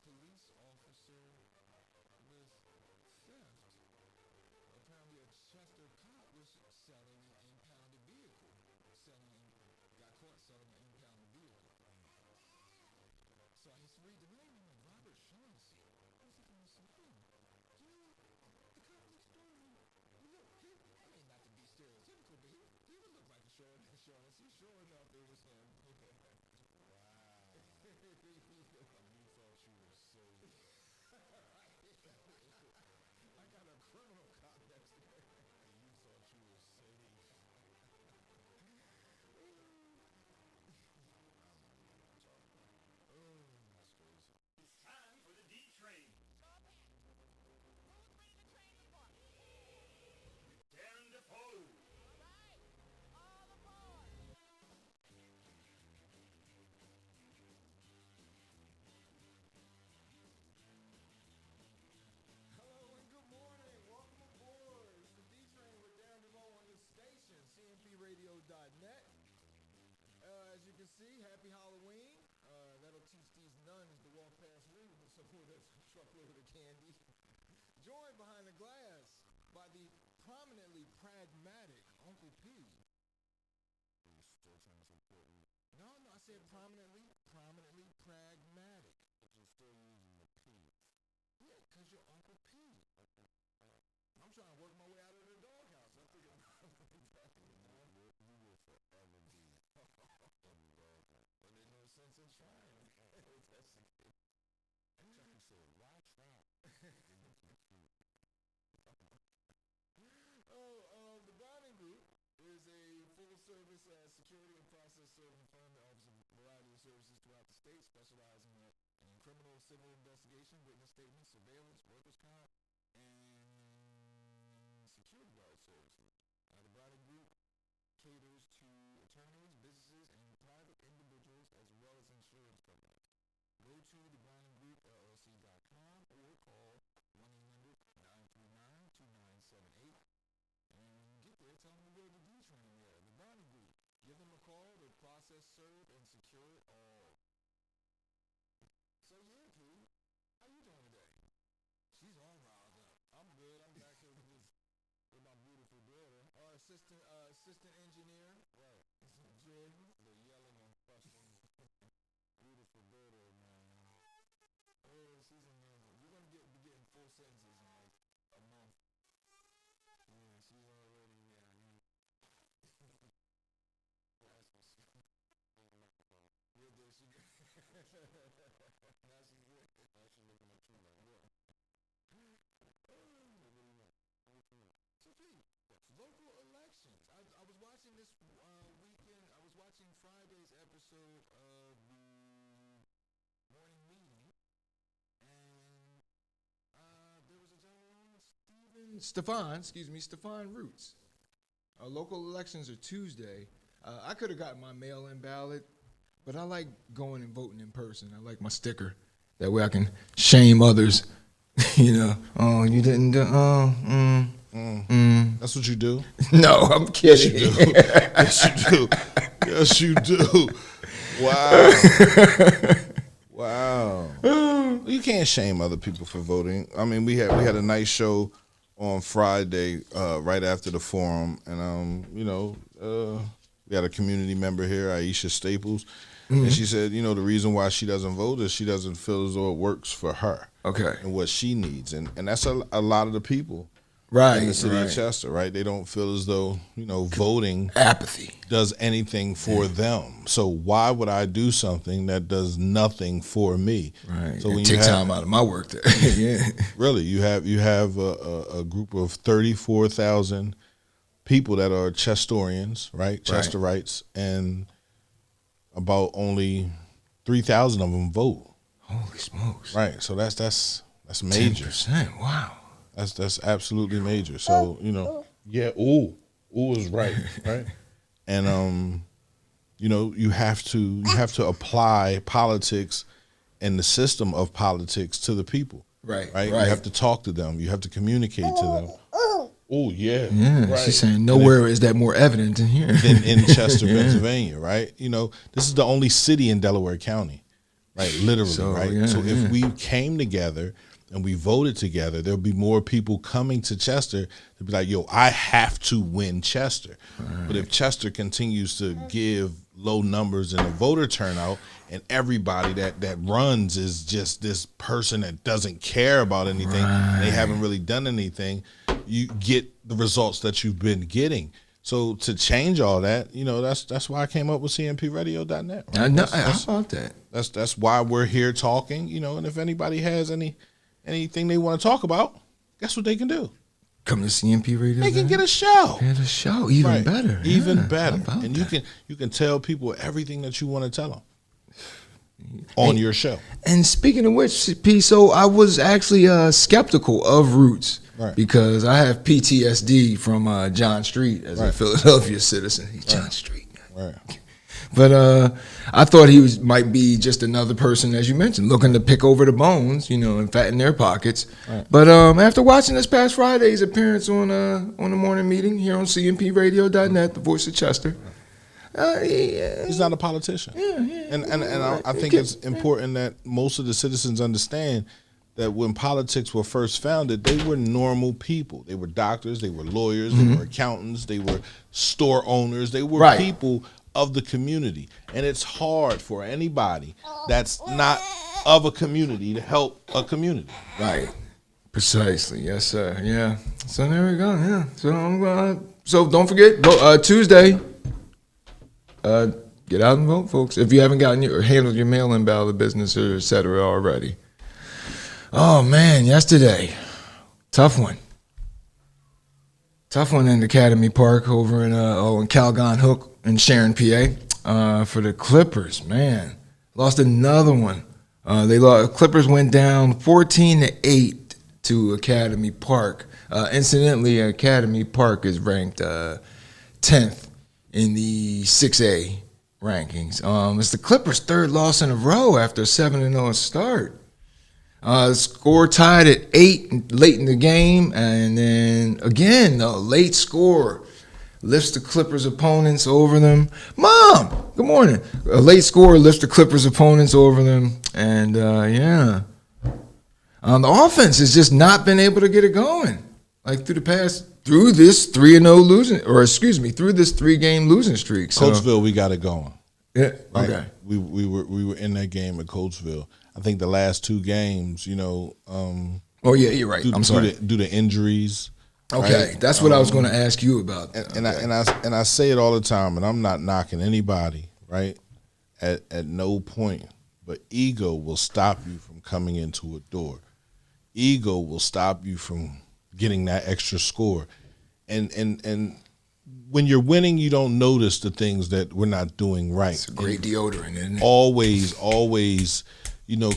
police officer with theft. Apparently, a Chester cop was selling an impounded vehicle. Got caught selling an impounded vehicle. So I used to read the name. I'm like, Robert Shaughnessy. I was looking at something. You know, the cop next door to me. I mean, not to be stereotypical, but he would look like a Shaughnessy. Sure enough, it was him. Wow. You thought you were safe. I got a criminal cop next door. You thought you were safe. That's crazy. It's time for the D Train. Who's bringing the train report? Darren DeVoue. All right, all aboard. Hello and good morning. Welcome aboard. It's the D Train with Darren DeVoue on this station, cmpradio.net. As you can see, happy Halloween. That'll teach these nuns to walk past me with a truckload of candy. Joined behind the glass by the prominently pragmatic Uncle P. You're still trying to support me. No, I said prominently pragmatic. But you're still using the P. Yeah, because you're Uncle P. I'm trying to work my way out of the doghouse. I'm thinking about that. You will forever be in the dog. But there's no sense in trying. That's the kid. Chucky said, why try? The Browning Group is a full-service security and process serving firm that offers a variety of services throughout the state, specializing in criminal, civil investigation, witness statements, surveillance, workers' comp, and security guard services. The Browning Group caters to attorneys, businesses, and private individuals, as well as insurance companies. Go to thebrowninggroupllc.com or call 1-800-939-2978 and get there. Tell them to go to the D Train there. The Browning Group. Give them a call. They'll process, serve, and secure it all. So yeah, P, how you doing today? She's all riled up. I'm good. I'm back here with my beautiful daughter. Our assistant engineer. Right. Jordan. The yelling and fussing. Beautiful daughter, man. Oh, she's amazing. You're gonna be getting full sentences in like a month. Yeah, she's already yeah, there she goes. Now she's good. Now she's looking at you like, what? So Pete, local elections. I was watching this weekend. I was watching Friday's episode of the morning meeting, and there was a gentleman, Stefan Roots. Local elections are Tuesday. I could have gotten my mail-in ballot, but I like going and voting in person. I like my sticker. That way I can shame others. Oh, you didn't do, That's what you do? No, I'm kidding. Yes, you do. Yes, you do. Wow. Wow. You can't shame other people for voting. I mean, we had a nice show on Friday, right after the forum, and we had a community member here, Aisha Staples, and she said, the reason why she doesn't vote is she doesn't feel as though it works for her. Okay. And what she needs, and that's a lot of the people. Right. In the city of Chester, right? They don't feel as though, voting Apathy does anything for them. So why would I do something that does nothing for me? Right. So when take you have, time out of my work day. Yeah. Really, you have a group of 34,000 people that are Chestorians, right? Chesterites, and about only 3,000 of them vote. Holy smokes. Right. So that's major. 10%. Wow. That's absolutely major. So, yeah, ooh is right, right? And you have to apply politics and the system of politics to the people. Right. You have to talk to them. You have to communicate to them. Oh, yeah. Yeah, right. She's saying nowhere is that more evident than here. In Chester, Pennsylvania, right? This is the only city in Delaware County Right, literally, So, right? yeah, so yeah. if we came together and we voted together, there'll be more people coming to Chester to be like, yo, I have to win Chester. Right. But if Chester continues to give low numbers in the voter turnout and everybody that runs is just this person that doesn't care about anything, right. They haven't really done anything, you get the results that you've been getting. So to change all that, that's why I came up with cmpradio.net. Right? I know. How about that? That's why we're here talking, and if anybody has anything they want to talk about, guess what they can do? Come to CMP Radio. They can get a show. Get a show, even right. better. Even better. And that? you can tell people everything that you want to tell them on your show. And speaking of which, P, so I was actually skeptical of Roots. Right. Because I have PTSD from John Street as a Philadelphia citizen. He's John Street. Right. But I thought he might be just another person, as you mentioned, looking to pick over the bones, and fatten their pockets. Right. But after watching this past Friday's appearance on the morning meeting here on CMPRadio.net, the voice of Chester, he's not a politician. Yeah. And I think it's important that most of the citizens understand that when politics were first founded, they were normal people. They were doctors, they were lawyers, they were accountants, they were store owners, they were people of the community. And it's hard for anybody that's not of a community to help a community. Right. Precisely. Yes, sir. Yeah. So there we go. Yeah. So don't forget, Tuesday, get out and vote, folks. If you haven't handled your mail-in ballot business or et cetera already. Oh, man, yesterday, tough one in Academy Park over in Calgon Hook in Sharon, PA, for the Clippers. Man, lost another one. Clippers went down 14-8 to Academy Park. Incidentally, Academy Park is ranked 10th in the 6A rankings. It's the Clippers' third loss in a row after a 7-0 start. Score tied at 8 late in the game, and then again, a late score lifts the Clippers' opponents over them. Mom, good morning. A late score lifts the Clippers' opponents over them, and the offense has just not been able to get it going. Like through this 3-0 losing, through this 3-game losing streak. So, Coatesville, we got it going. Yeah. Right? Okay. We were in that game at Coatesville. I think the last 2 games, oh yeah, you're right. I'm sorry. Due to injuries. Okay, right? That's what I was going to ask you about. And I say it all the time, and I'm not knocking anybody, right? At no point, but ego will stop you from coming into a door. Ego will stop you from getting that extra score, and when you're winning, you don't notice the things that we're not doing right. It's a great deodorant, isn't it? Always,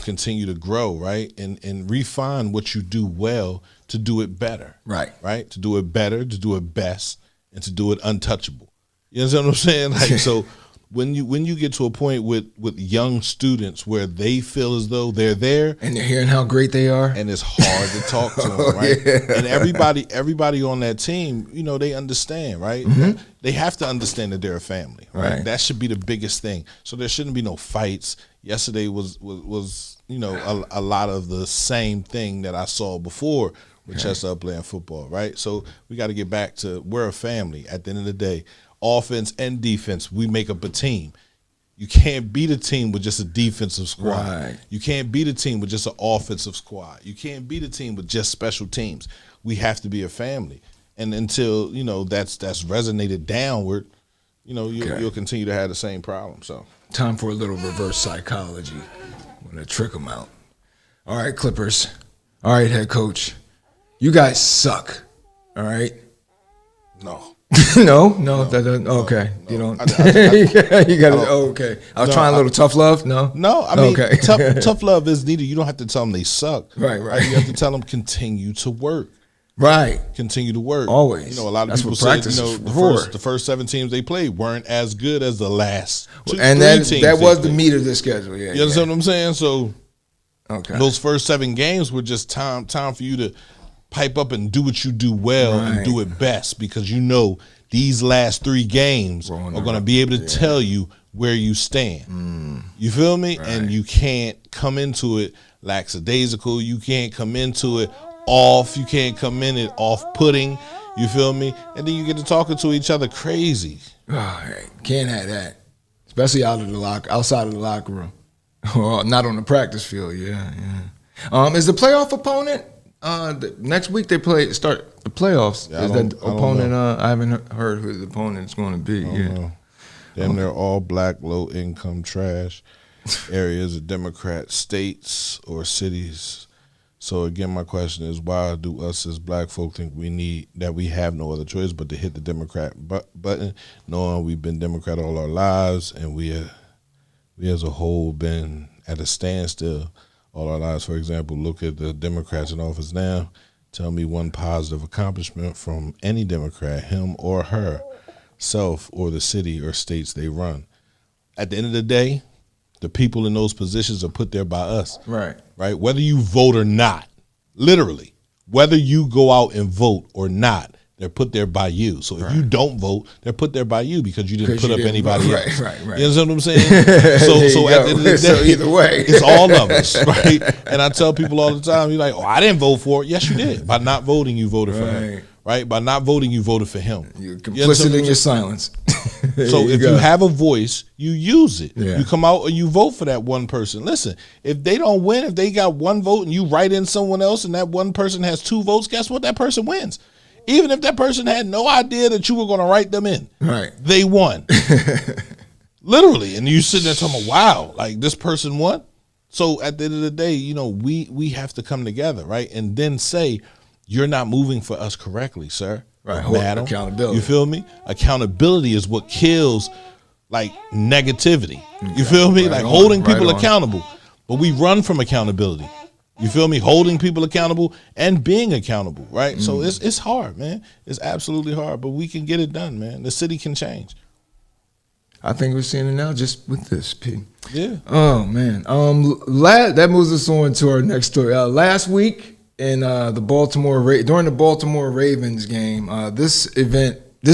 continue to grow, right? And refine what you do well to do it better. Right. To do it better, to do it best, and to do it untouchable. You understand what I'm saying? Like, so when you get to a point with young students where they feel as though they're there and they're hearing how great they are, and it's hard to talk to them, right? Yeah. And everybody on that team, they understand, right? Mm-hmm. They have to understand that they're a family, right? That should be the biggest thing. So there shouldn't be no fights. Yesterday was a lot of the same thing that I saw before with Chester Upland football, right? So we got to get back to we're a family at the end of the day. Offense and defense, we make up a team. You can't beat a team with just a defensive squad. Right. You can't beat a team with just an offensive squad. You can't beat a team with just special teams. We have to be a family. And until, that's resonated downward, you'll continue to have the same problem. So time for a little reverse psychology. I'm going to trick them out. All right, Clippers. All right, head coach. You guys suck. All right? No. No, that doesn't. Okay, no. You don't. You got it. Okay, I was trying a little tough love. No, I mean, okay. tough love is needed. You don't have to tell them they suck. Right. You have to tell them continue to work. Right, continue to work. Always. A lot of people say the first 7 teams they played weren't as good as the last 2, and 3 teams. That was the meat of the schedule. Yeah, you understand what I'm saying? So, okay, those first 7 games were just time for you to pipe up and do what you do well and do it best, because these last 3 games are going to be able to tell you where you stand. You feel me? Right. And you can't come into it lackadaisical. You can't come into it off. You can't come in it off-putting. You feel me? And then you get to talking to each other crazy. Oh, can't have that, especially outside of the locker room, or not on the practice field. Yeah. Is the playoff opponent next week? They start the playoffs. Yeah, is that opponent? I haven't heard who the opponent's going to be. Yeah. Then they're all black, low-income trash areas of Democrat states or cities. So again, my question is, why do us as black folk think we have no other choice but to hit the Democrat button, knowing we've been Democrat all our lives, and we as a whole been at a standstill all our lives? For example, look at the Democrats in office now. Tell me one positive accomplishment from any Democrat, him or her self, or the city or states they run. At the end of the day, the people in those positions are put there by us. Right. Whether you vote or not, literally, whether you go out and vote or not, they're put there by you. So if you don't vote, they're put there by you because you didn't put up anybody else. Right. You understand what I'm saying? So at the end of the day, so either way, it's all of us, right? And I tell people all the time, you're like, oh, I didn't vote for it. Yes, you did. By not voting, you voted for him. Right? By not voting, you voted for him. You're complicit in your silence. So if you have a voice, you use it. Yeah. You come out and you vote for that one person. Listen, if they don't win, if they got one vote and you write in someone else and that one person has 2 votes, guess what? That person wins. Even if that person had no idea that you were going to write them in. Right. They won. Literally. And you sitting there talking, wow, like this person won. So at the end of the day, we have to come together, right? And then say, you're not moving for us correctly, sir. Right. Madam. Accountability. You feel me? Accountability is what kills like negativity. You feel me? Like holding people accountable. But we run from accountability. You feel me? Holding people accountable and being accountable, right? So it's hard, man. It's absolutely hard, but we can get it done, man. The city can change. I think we're seeing it now just with this, P. Yeah. Oh, man. That moves us on to our next story. Last week, in during the Baltimore Ravens game, this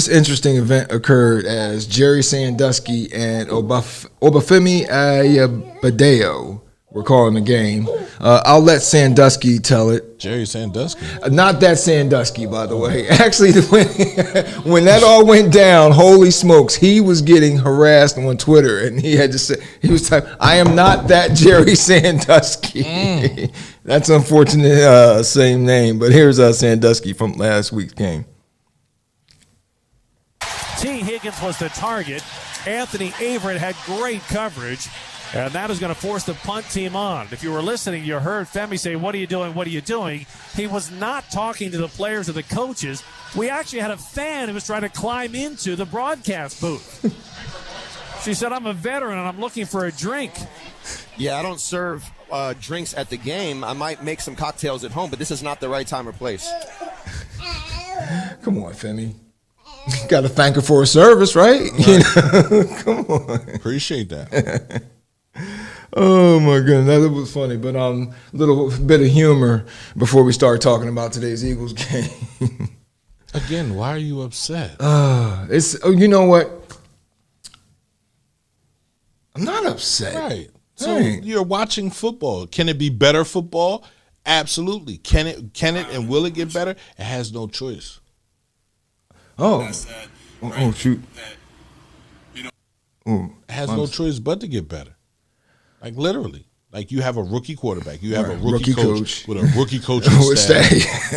interesting event occurred as Jerry Sandusky and Obafemi Ayabadeo were calling the game. I'll let Sandusky tell it. Jerry Sandusky. Not that Sandusky, by the way. Actually, when that all went down, holy smokes, he was getting harassed on Twitter, and he had to say, he was typing, I am not that Jerry Sandusky. That's unfortunate, same name, but here's Sandusky from last week's game. T. Higgins was the target. Anthony Averett had great coverage. And that is going to force the punt team on. If you were listening, you heard Femi say, what are you doing? What are you doing? He was not talking to the players or the coaches. We actually had a fan who was trying to climb into the broadcast booth. She said, I'm a veteran and I'm looking for a drink. Yeah, I don't serve drinks at the game. I might make some cocktails at home, but this is not the right time or place. Come on, Femi. Got to thank her for her service, right? Come on. Appreciate that. Oh my goodness, that was funny. But a little bit of humor before we start talking about today's Eagles game. Again, why are you upset? You know what? I'm not upset. Right. So you're watching football. Can it be better football? Absolutely. Can it and will it get better? It has no choice. Oh shoot. It has no choice but to get better. Like literally. Like you have a rookie quarterback. You have a rookie coach with a rookie coaching staff.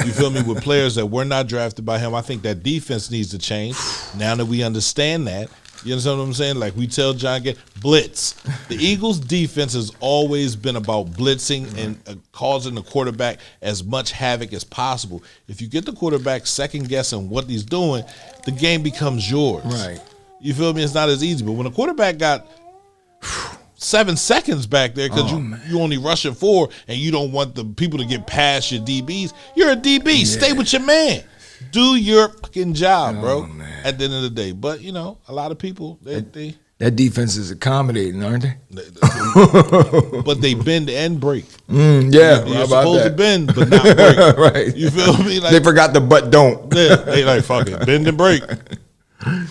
You feel me? With players that were not drafted by him. I think that defense needs to change. Now that we understand that. You understand what I'm saying? Like we tell John, blitz. The Eagles' defense has always been about blitzing and causing the quarterback as much havoc as possible. If you get the quarterback second guessing what he's doing, the game becomes yours. Right. You feel me? It's not as easy. But when a quarterback got 7 seconds back there because you only rushing 4 and you don't want the people to get past your DBs, you're a DB. Yeah. Stay with your man. Do your fucking job, bro. Man. At the end of the day. But, a lot of people, that defense is accommodating, aren't they? But they bend and break. Yeah. You're supposed to bend, but not break. Right. You feel me? Like, they forgot the but don't. Yeah, they like, fuck it, bend and break.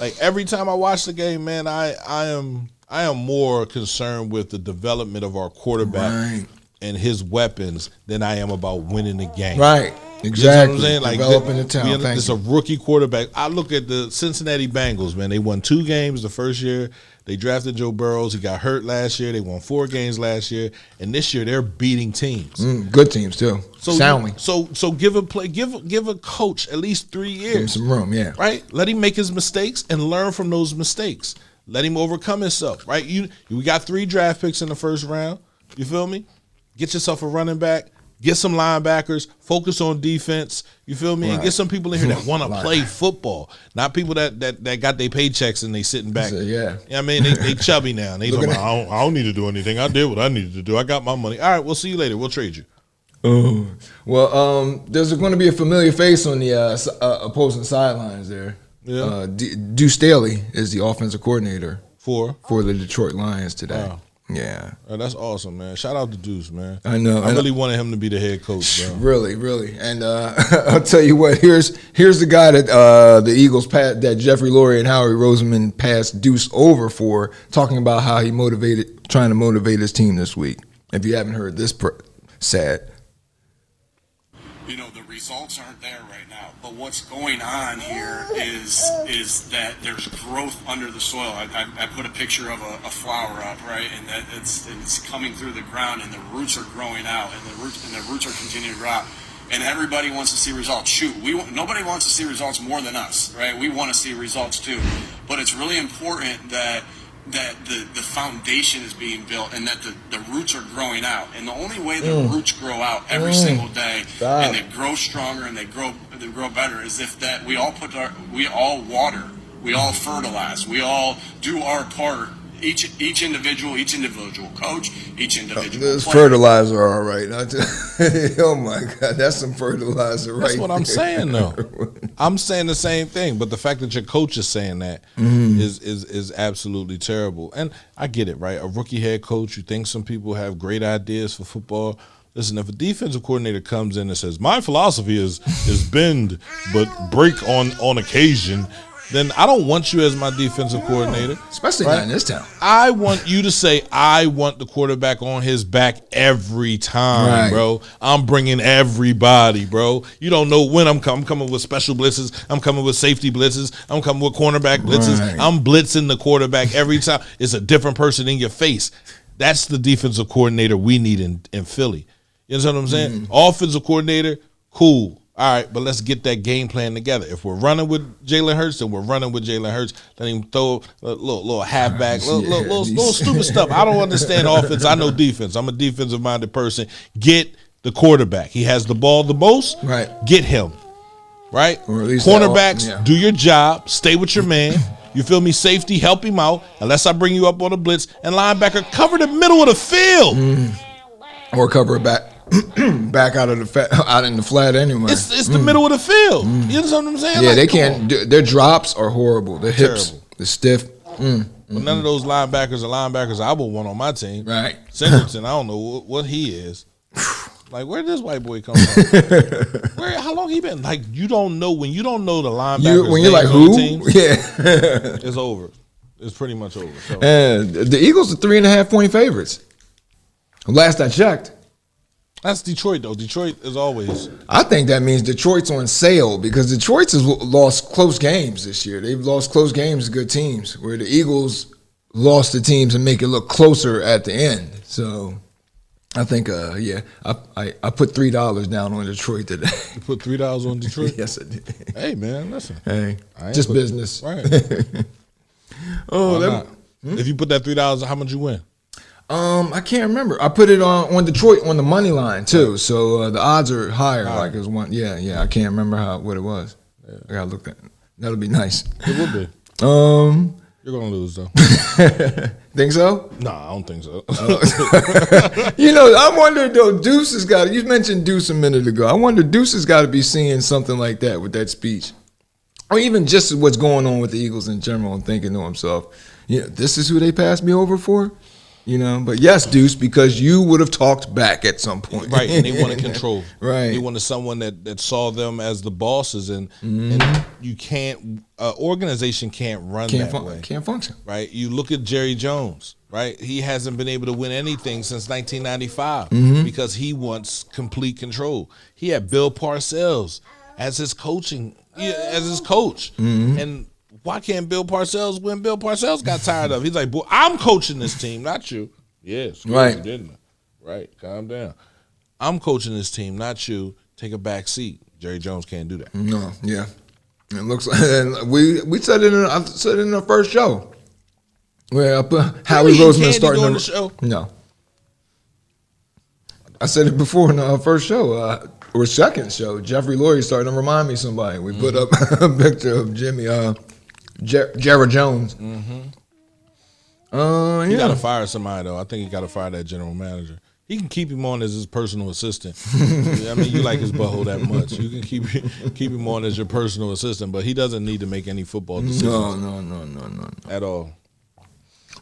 Like, every time I watch the game, man, I am I am more concerned with the development of our quarterback and his weapons than I am about winning the game. Right. Exactly. You know what I'm saying? Like developing the talent. It's a rookie quarterback. I look at the Cincinnati Bengals, man. They won 2 games the first year. They drafted Joe Burrows. He got hurt last year. They won 4 games last year, and this year they're beating teams. Good teams too. Soundly. So give a coach at least 3 years. Give him some room, yeah. Right. Let him make his mistakes and learn from those mistakes. Let him overcome himself. Right. We got 3 draft picks in the first round. You feel me? Get yourself a running back. Get some linebackers, focus on defense, you feel me? Right. And get some people in here that want to play football, not people that got their paychecks and they sitting back. Yeah. You know what I mean? They chubby now. And they I don't need to do anything. I did what I needed to do. I got my money. All right, we'll see you later. We'll trade you. Well, there's going to be a familiar face on the opposing sidelines there. Yeah. Deuce Staley is the offensive coordinator for the Detroit Lions today. Wow. Yeah. Oh, that's awesome, man. Shout out to Deuce, man. I know. I really wanted him to be the head coach, bro. Really. And I'll tell you what, here's the guy that the Eagles that Jeffrey Lurie and Howie Roseman passed Deuce over for, talking about how he trying to motivate his team this week. If you haven't heard this sad. You know, the results aren't there right now, but what's going on here is that there's growth under the soil. I put a picture of a flower up, right, and that it's coming through the ground, and the roots are growing out, and the roots are continuing to grow out. And everybody wants to see results. Shoot, nobody wants to see results more than us, right? We want to see results too, but it's really important that the foundation is being built and that the roots are growing out. And the only way the roots grow out every single day and they grow stronger and they grow better is if that we all water, we all fertilize, we all do our part. Each individual coach, each individual This player. fertilizer, all right. Oh my God, that's some fertilizer, right? That's what I'm saying, though. I'm saying the same thing, but the fact that your coach is saying that is absolutely terrible. And I get it, right? A rookie head coach, you think some people have great ideas for football. Listen, if a defensive coordinator comes in and says, my philosophy is bend but break on occasion, then I don't want you as my defensive coordinator. Especially not in this town. I want you to say, I want the quarterback on his back every time, bro. I'm bringing everybody, bro. You don't know when I'm coming with special blitzes. I'm coming with safety blitzes. I'm coming with cornerback blitzes. I'm blitzing the quarterback every time. It's a different person in your face. That's the defensive coordinator we need in Philly. You know what I'm saying? Offensive coordinator, cool. All right, but let's get that game plan together. If we're running with Jalen Hurts, then we're running with Jalen Hurts. Let him throw a little halfback, little stupid stuff. I don't understand offense. I know defense. I'm a defensive-minded person. Get the quarterback. He has the ball the most. Right. Get him. Right? Or at least cornerbacks, do your job. Stay with your man. You feel me? Safety, help him out. Unless I bring you up on a blitz. And linebacker, cover the middle of the field. Or cover it back. Back out in the flat anyway. It's the middle of the field. You know what I'm saying? Yeah, they can't. Their drops are horrible. Their hips, they're stiff. But none of those linebackers are linebackers I would want on my team. Right. Singleton, I don't know what he is. Like, where did this white boy come from? How long he been? Like, you don't know when you don't know the linebackers. When you're like, who? It's over. It's pretty much over. So. And the Eagles are 3.5-point favorites. Last I checked. That's Detroit, though. Detroit is always. I think that means Detroit's on sale because Detroit's has lost close games this year. They've lost close games to good teams, where the Eagles lost the teams and make it look closer at the end. So I think, I put $3 down on Detroit today. You put $3 on Detroit? Yes, I did. Hey, man, listen. Hey, just business. Right. If you put that $3, how much you win? I can't remember. I put it on Detroit on the money line too, so the odds are higher. Like it was one. Yeah. I can't remember what it was. I gotta look at it. That'll be nice. It would be. You're gonna lose though. Think so? No, I don't think so. I wonder though. Deuce has got. You mentioned Deuce a minute ago. I wonder Deuce has got to be seeing something like that with that speech, or even just what's going on with the Eagles in general, and thinking to himself, this is who they passed me over for. But yes, Deuce, because you would have talked back at some point. Right, and they wanted control. Right. They wanted someone that saw them as the bosses, and you can't, organization can't run that way. Can't function. Right? You look at Jerry Jones, right? He hasn't been able to win anything since 1995 because he wants complete control. He had Bill Parcells as his coach. And why can't Bill Parcells win? Bill Parcells got tired of it. He's like, boy, I'm coaching this team, not you. Yes, right. You, didn't I? Right, calm down. I'm coaching this team, not you. Take a back seat. Jerry Jones can't do that. No, yeah. It looks like we said it I said it in the first show. Where Howie Roseman starting the show. No. I said it before in the first show. Or second show. Jeffrey Lurie starting to remind me of somebody. We put up a picture of Jimmy Jared Jones. He Yeah. got to fire somebody, though. I think he got to fire that general manager. He can keep him on as his personal assistant. I mean, you like his butthole that much. You can keep him on as your personal assistant, but he doesn't need to make any football decisions. No. At all.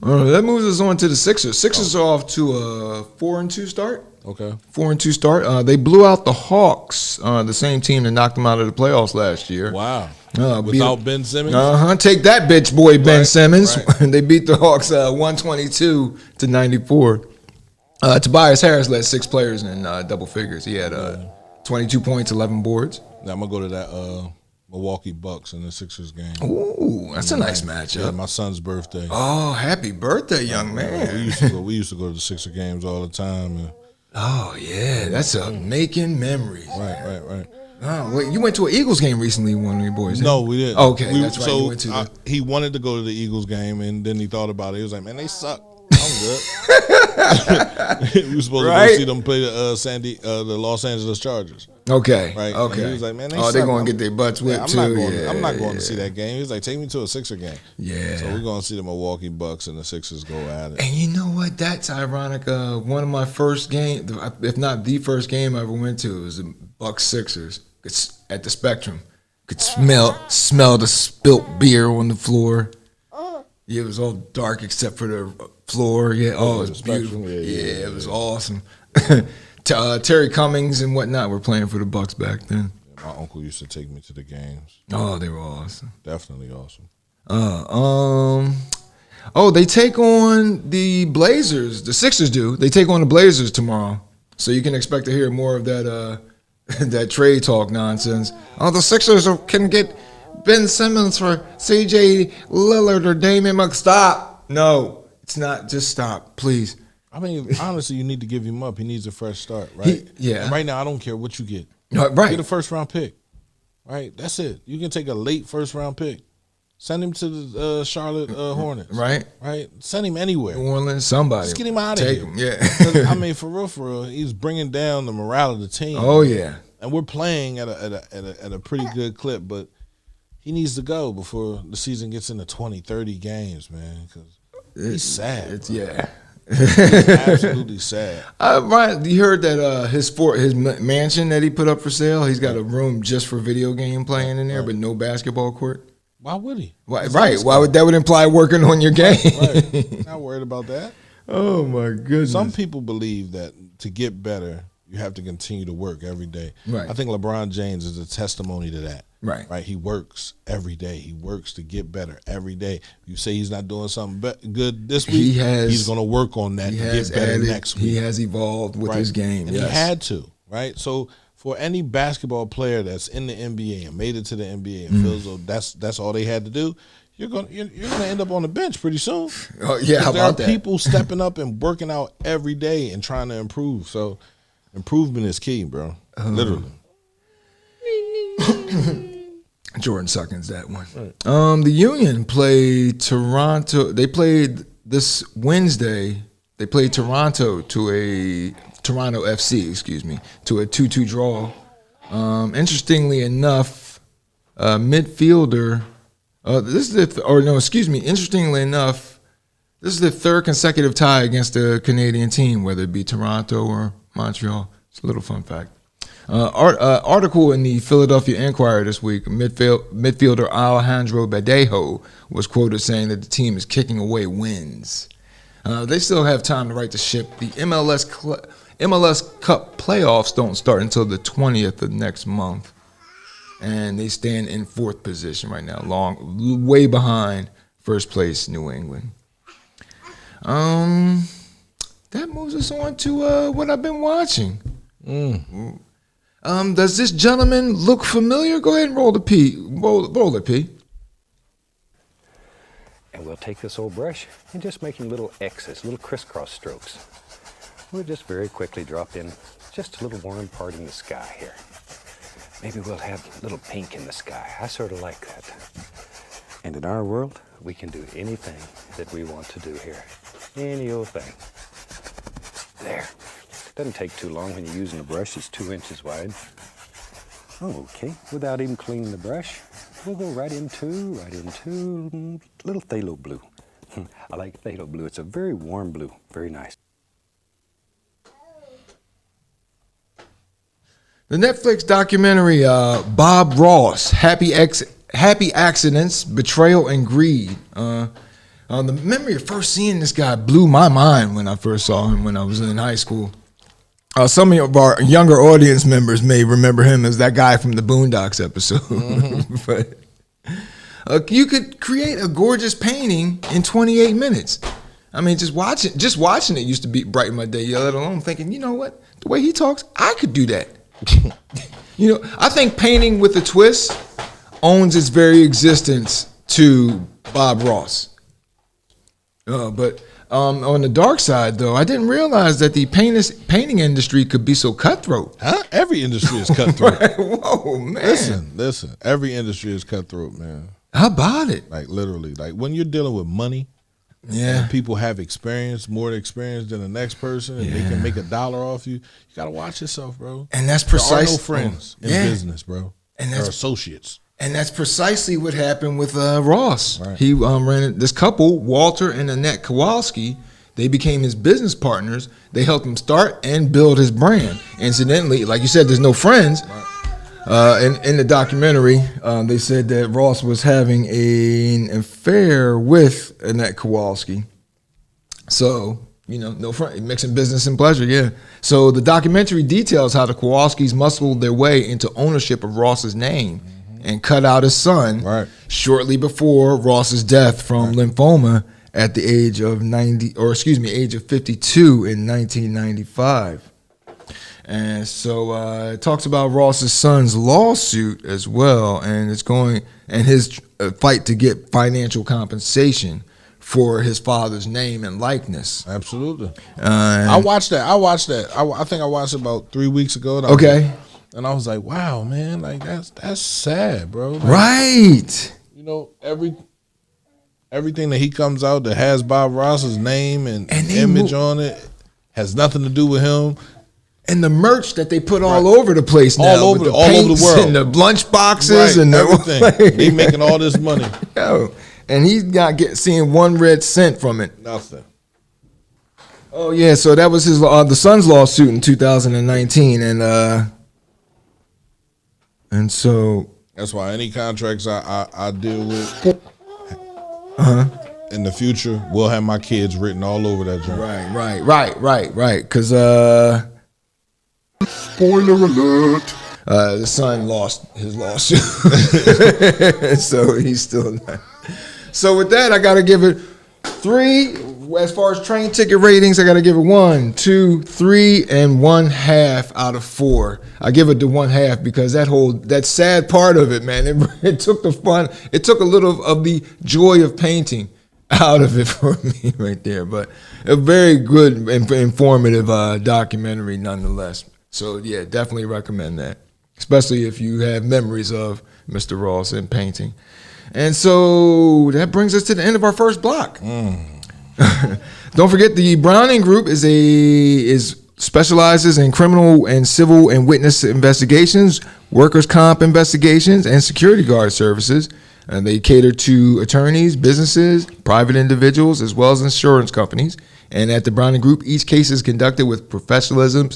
That moves us on to the Sixers. Sixers are off to a 4-2 start. Okay. 4-2 start. They blew out the Hawks, the same team that knocked them out of the playoffs last year. Wow. Without Ben Simmons? Take that, bitch boy, Ben Simmons. Right. They beat the Hawks 122-94. Tobias Harris led 6 players in double figures. He had 22 points, 11 boards. Now I'm going to go to that Milwaukee Bucks in the Sixers game. Ooh, that's a nice matchup. Yeah, my son's birthday. Oh, happy birthday, young man. We used to go to the Sixer games all the time. And, oh, yeah, that's making memories. Right. Oh, wait, you went to an Eagles game recently, one of your boys? No, we didn't. Okay, that's right. So you went to he wanted to go to the Eagles game, and then he thought about it. He was like, man, they suck. I'm good. We were supposed to go see them play the Los Angeles Chargers. Okay. Right. Okay. And he was like, man, they're going to get their butts whipped too. I'm not going to see that game. He was like, take me to a Sixer game. Yeah. So we're going to see the Milwaukee Bucks and the Sixers go at it. And you know what? That's ironic. One of my first games, if not the first game I ever went to, was the Bucks Sixers. It's at the Spectrum. Could smell the spilt beer on the floor. Yeah, it was all dark except for the floor. Yeah, it was beautiful. Yeah, it was awesome. Terry Cummings and whatnot were playing for the Bucks back then. Yeah, my uncle used to take me to the games. Oh, they were awesome. Definitely awesome. They take on the Blazers. The Sixers do. They take on the Blazers tomorrow. So you can expect to hear more of that that trade talk nonsense. Oh, the Sixers can get Ben Simmons for C.J. Lillard or Damian McGee. Stop. No, it's not. Just stop, please. I mean, honestly, you need to give him up. He needs a fresh start, right? And right now, I don't care what you get. Right. Get a first-round pick. Right? That's it. You can take a late first-round pick. Send him to the Charlotte Hornets. Right? Send him anywhere. New Orleans, somebody. Just get him out of here. Take him, yeah. I mean, for real, he's bringing down the morale of the team. Oh, yeah. And we're playing at a pretty good clip, but he needs to go before the season gets into 20, 30 games, man, because he's sad. He's absolutely sad. Ryan, you heard that his mansion that he put up for sale, he's got a room just for video game playing in there, but no basketball court. Why would he? Why would that imply working on your game? Right. Not worried about that. Oh my goodness. Some people believe that to get better, you have to continue to work every day. Right. I think LeBron James is a testimony to that. Right. He works every day. He works to get better every day. You say he's not doing something good this week, he's going to work on that to get better next week. He has evolved with his game. And he had to, right? So for any basketball player that's in the NBA and made it to the NBA and feels though that's all they had to do, you're gonna end up on the bench pretty soon. Oh yeah, how about that? There are people stepping up and working out every day and trying to improve. So improvement is key, bro. Literally. Jordan Suckins, that one. Right. The Union played Toronto. They played this Wednesday. They played Toronto FC, to a 2-2 draw. Interestingly enough, midfielder. Interestingly enough, this is the third consecutive tie against the Canadian team, whether it be Toronto or Montreal. It's a little fun fact. Article in the Philadelphia Inquirer this week, midfielder Alejandro Badejo was quoted saying that the team is kicking away wins. They still have time to right the ship. The MLS Cup playoffs don't start until the 20th of next month. And they stand in 4th position right now, way behind first place New England. That moves us on to what I've been watching. Does this gentleman look familiar? Go ahead and roll the P. Roll it, P. And we'll take this old brush and just making little X's, little crisscross strokes. We'll just very quickly drop in just a little warm part in the sky here. Maybe we'll have a little pink in the sky. I sort of like that. And in our world, we can do anything that we want to do here. Any old thing. There. Doesn't take too long when you're using a brush that's 2 inches wide. Okay, without even cleaning the brush, we'll go right into little phthalo blue. I like phthalo blue. It's a very warm blue. Very nice. The Netflix documentary Bob Ross, Happy Accidents, Betrayal, and Greed. The memory of first seeing this guy blew my mind when I first saw him when I was in high school. Some of our younger audience members may remember him as that guy from the Boondocks episode. But you could create a gorgeous painting in 28 minutes. I mean, just watching it used to be brighten my day, let alone thinking, you know what? The way he talks, I could do that. I think painting with a twist owns its very existence to Bob Ross. But on the dark side, though, I didn't realize that the painting industry could be so cutthroat. Huh? Every industry is cutthroat. Whoa, man. Listen. Every industry is cutthroat, man. How about it? Like, literally. Like, when you're dealing with money, and people have more experience than the next person, and they can make $1 off you, you got to watch yourself, bro. And that's precisely. There are no friends in business, bro. And they're associates. And that's precisely what happened with Ross. Right. He ran this couple, Walter and Annette Kowalski. They became his business partners. They helped him start and build his brand. Incidentally, like you said, there's no friends. Right. In the documentary, they said that Ross was having an affair with Annette Kowalski. So, no friend, mixing business and pleasure, yeah. So the documentary details how the Kowalskis muscled their way into ownership of Ross's name. And cut out his son shortly before Ross's death from lymphoma at the age of 52 in 1995. And so it talks about Ross's son's lawsuit as well, and his fight to get financial compensation for his father's name and likeness. Absolutely. I watched that. I think I watched it about 3 weeks ago. And I was like, wow, man, like that's sad, bro. Like, right. Everything that he comes out that has Bob Ross's name and image on it has nothing to do with him. And the merch that they put all over the place now, all over the world, and the lunch boxes and everything. They making all this money. And he's not seeing 1 red cent from it. Nothing. Oh yeah, so that was his the son's lawsuit in 2019, and so that's why any contracts I deal with in the future will have my kids written all over that joint. Right. Because spoiler alert. The son lost his lawsuit, so he's still not. So with that, I got to give it 3. As far as train ticket ratings, I got to give it 1, 2, 3, and 1/2 out of 4. I give it the 1/2 because that sad part of it, man, it took the fun. It took a little of the joy of painting out of it for me right there. But a very good and informative documentary nonetheless. So yeah, definitely recommend that, especially if you have memories of Mr. Ross and painting. And so that brings us to the end of our first block. Don't forget, the Browning Group specializes in criminal and civil and witness investigations, workers' comp investigations, and security guard services. And they cater to attorneys, businesses, private individuals, as well as insurance companies. And at the Browning Group, each case is conducted with professionalism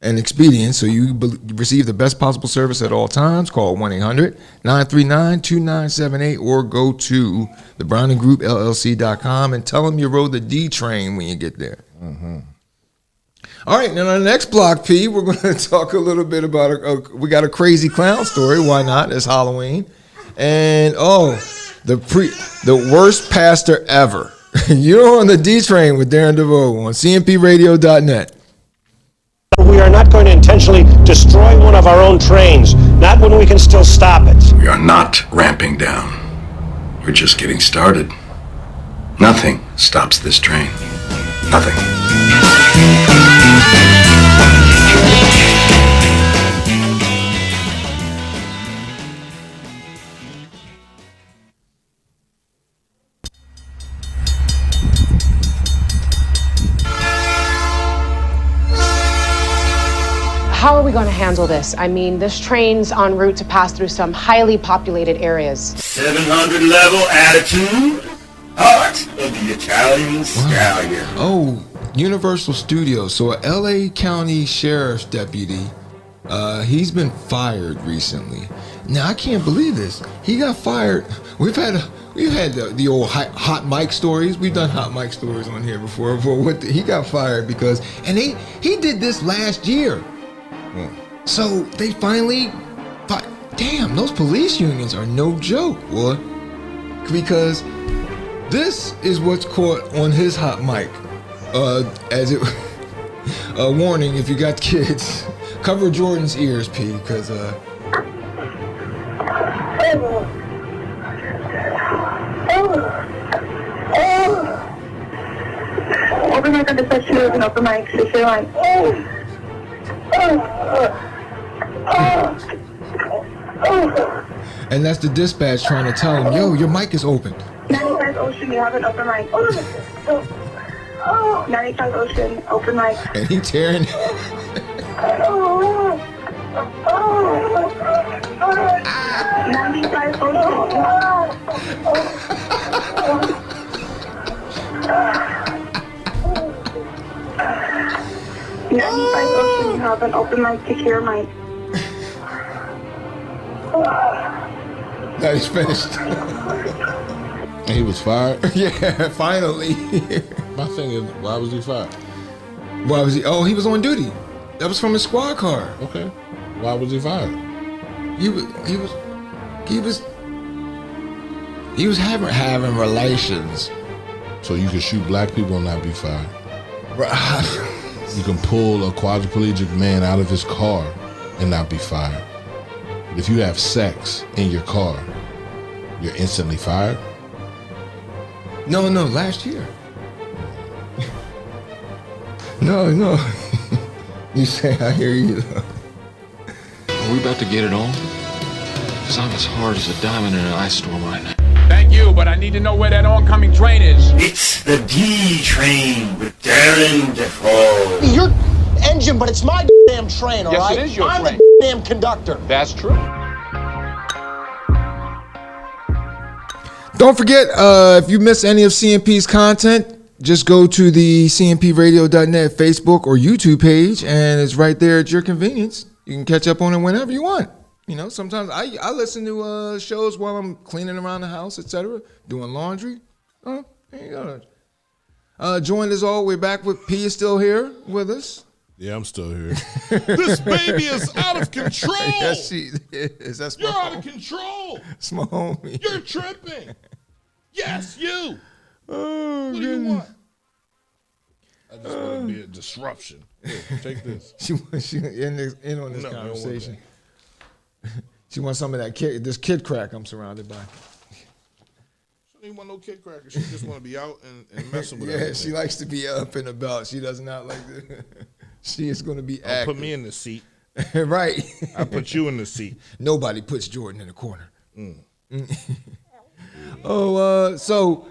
and expedient so you receive the best possible service at all times. Call 1-800-939-2978 or go to theBrowningGroupLLC.com and tell them you rode the D train when you get there. Mm-hmm. All right, now on the next block, P, we're going to talk a little bit about we got a crazy clown story. Why not? It's Halloween. And, the worst pastor ever. You're on the D train with Darren DeVoue on cmpradio.net. We are not going to intentionally destroy one of our own trains, not when we can still stop it. We are not ramping down. We're just getting started. Nothing stops this train. Nothing. How are we going to handle this? I mean, this train's en route to pass through some highly populated areas. 700 level attitude, heart of the Italian stallion. Oh, Universal Studios. So a LA County Sheriff's deputy, he's been fired recently. Now, I can't believe this. He got fired. We've had the old hot mic stories. We've done hot mic stories on here before. He got fired because, and he did this last year. So they finally, damn, those police unions are no joke, boy. Because this is what's caught on his hot mic. As it, a warning, if you got kids, cover Jordan's ears, P, because Open mic on dispatch 2 is an open mic, so you're like, and that's the dispatch trying to tell him, yo, your mic is open. 95 Ocean, you have an open mic. 95 Ocean, open mic. And he tearing. 95 Ocean. 95 Ocean, you have an open mic, secure mic. Now he's finished. And he was fired? Yeah, finally. My thing is, why was he fired? Why was he? Oh, he was on duty. That was from his squad car. Okay. Why was he fired? He was having relations. So you can shoot black people and not be fired. Right. You can pull a quadriplegic man out of his car and not be fired. If you have sex in your car, you're instantly fired? No, last year. No. You say, I hear you. Are we about to get it on? Because I'm as hard as a diamond in an ice storm right now. Thank you, but I need to know where that oncoming train is. It's the D train with Darren DeVoue. Your engine, but it's my damn train, all right? Yes, it is your I'm train. the damn conductor. That's true. Don't forget, if you miss any of CMP's content, just go to the cmpradio.net Facebook or YouTube page, and it's right there at your convenience. You can catch up on it whenever you want. You know, sometimes I listen to shows while I'm cleaning around the house, etc., doing laundry. Oh, there you go. Joined as all, we're back with P is still here with us. Yeah, I'm still here. This baby is out of control. Yes, she is. That's You're out of control. It's my homie. You're tripping. Yes, you. Oh, what do you want? I just want to be a disruption. Here, take this. She in on this conversation. She wants some of that this kid crack I'm surrounded by. She don't even want no kid cracker. She just want to be out and messing with everything. She likes to be up and about. She does not like to. She is going to be active. Put me in the seat. Right. I put you in the seat. Nobody puts Jordan in the corner. Mm. So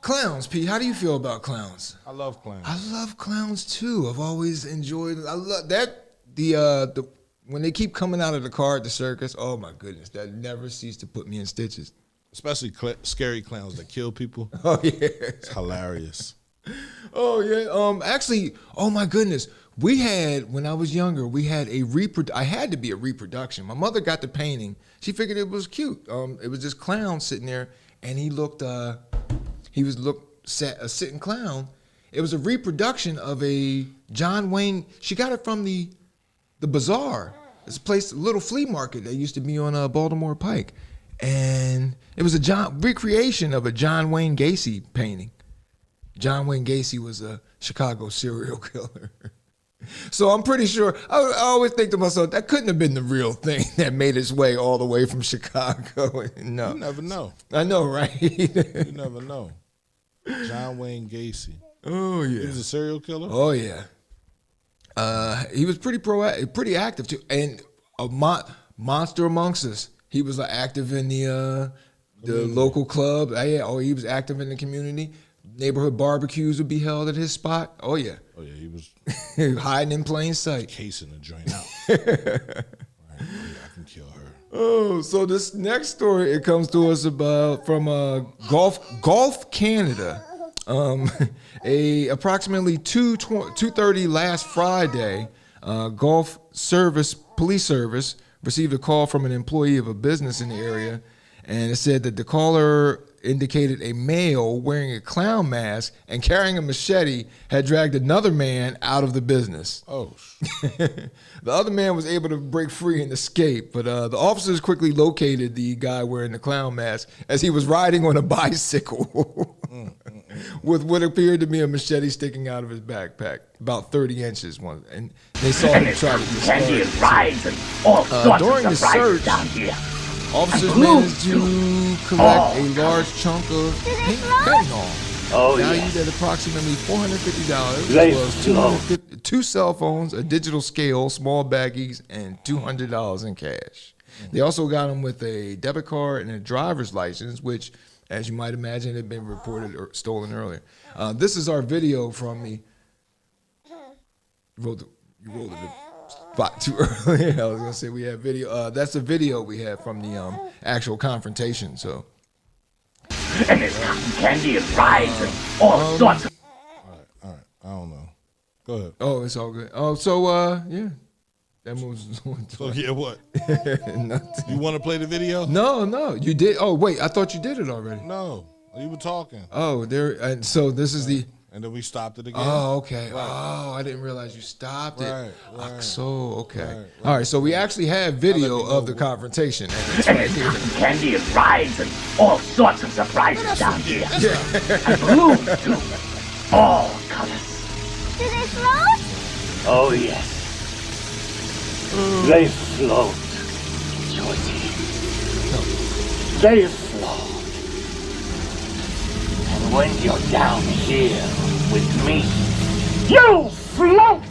clowns, P. How do you feel about clowns? I love clowns. I love clowns too. I've always enjoyed. I love that. When they keep coming out of the car at the circus. Oh my goodness, that never ceased to put me in stitches. Especially scary clowns that kill people. Oh yeah, it's hilarious. Oh yeah. Actually, oh my goodness, We had, when I was younger, we had I had to be a reproduction. My mother got the painting. She figured it was cute. It was this clown sitting there, and he was a sitting clown. It was a reproduction of a John Wayne. She got it from the bazaar. It's a place, a little flea market that used to be on Baltimore Pike. And it was a recreation of a John Wayne Gacy painting. John Wayne Gacy was a Chicago serial killer. So I'm pretty sure, I always think to myself, that couldn't have been the real thing that made its way all the way from Chicago. No. You never know. I know, right? You never know. John Wayne Gacy. Oh, yeah. He was a serial killer? Oh, yeah. He was pretty active, too. And a monster amongst us. He was active in the local club. He was active in the community. Neighborhood barbecues would be held at his spot. Oh, yeah. Oh, yeah, he was hiding in plain sight. Casing the joint out. Right, I can kill her. Oh, so this next story, it comes to us from Gulf, Canada. Approximately 2:30 last Friday, Gulf Police Service received a call from an employee of a business in the area, and it said that the caller indicated a male wearing a clown mask and carrying a machete had dragged another man out of the business. Oh. The other man was able to break free and escape, but the officers quickly located the guy wearing the clown mask as he was riding on a bicycle with what appeared to be a machete sticking out of his backpack, about 30 inches. And they saw him try to during the search, officers managed to collect a large chunk of pink fentanyl, valued at approximately $450, as well as two cell phones, a digital scale, small baggies, and $200 in cash. They also got him with a debit card and a driver's license, which, as you might imagine, had been reported or stolen earlier. This is our video from the. You rolled it spot too early. I was gonna say we have video. That's the video we had from the actual confrontation. So. And there's cotton candy and rides and all sorts of. All right. I don't know. Go ahead. Oh, it's all good. Oh, so yeah. That moves. So yeah, what? Nothing. You want to play the video? No, you did. Oh wait, I thought you did it already. No, you were talking. Oh, there. And so this is the. And then we stopped it again. Oh, okay. Right. Oh, I didn't realize you stopped it. Right. So okay. Right. All right. So we actually have video of the confrontation. And there's cotton candy and rides and all sorts of surprises down here. And balloons too. All colors. Do they float? Oh yes. They float, Georgie. They float. And when you're down here with me, you float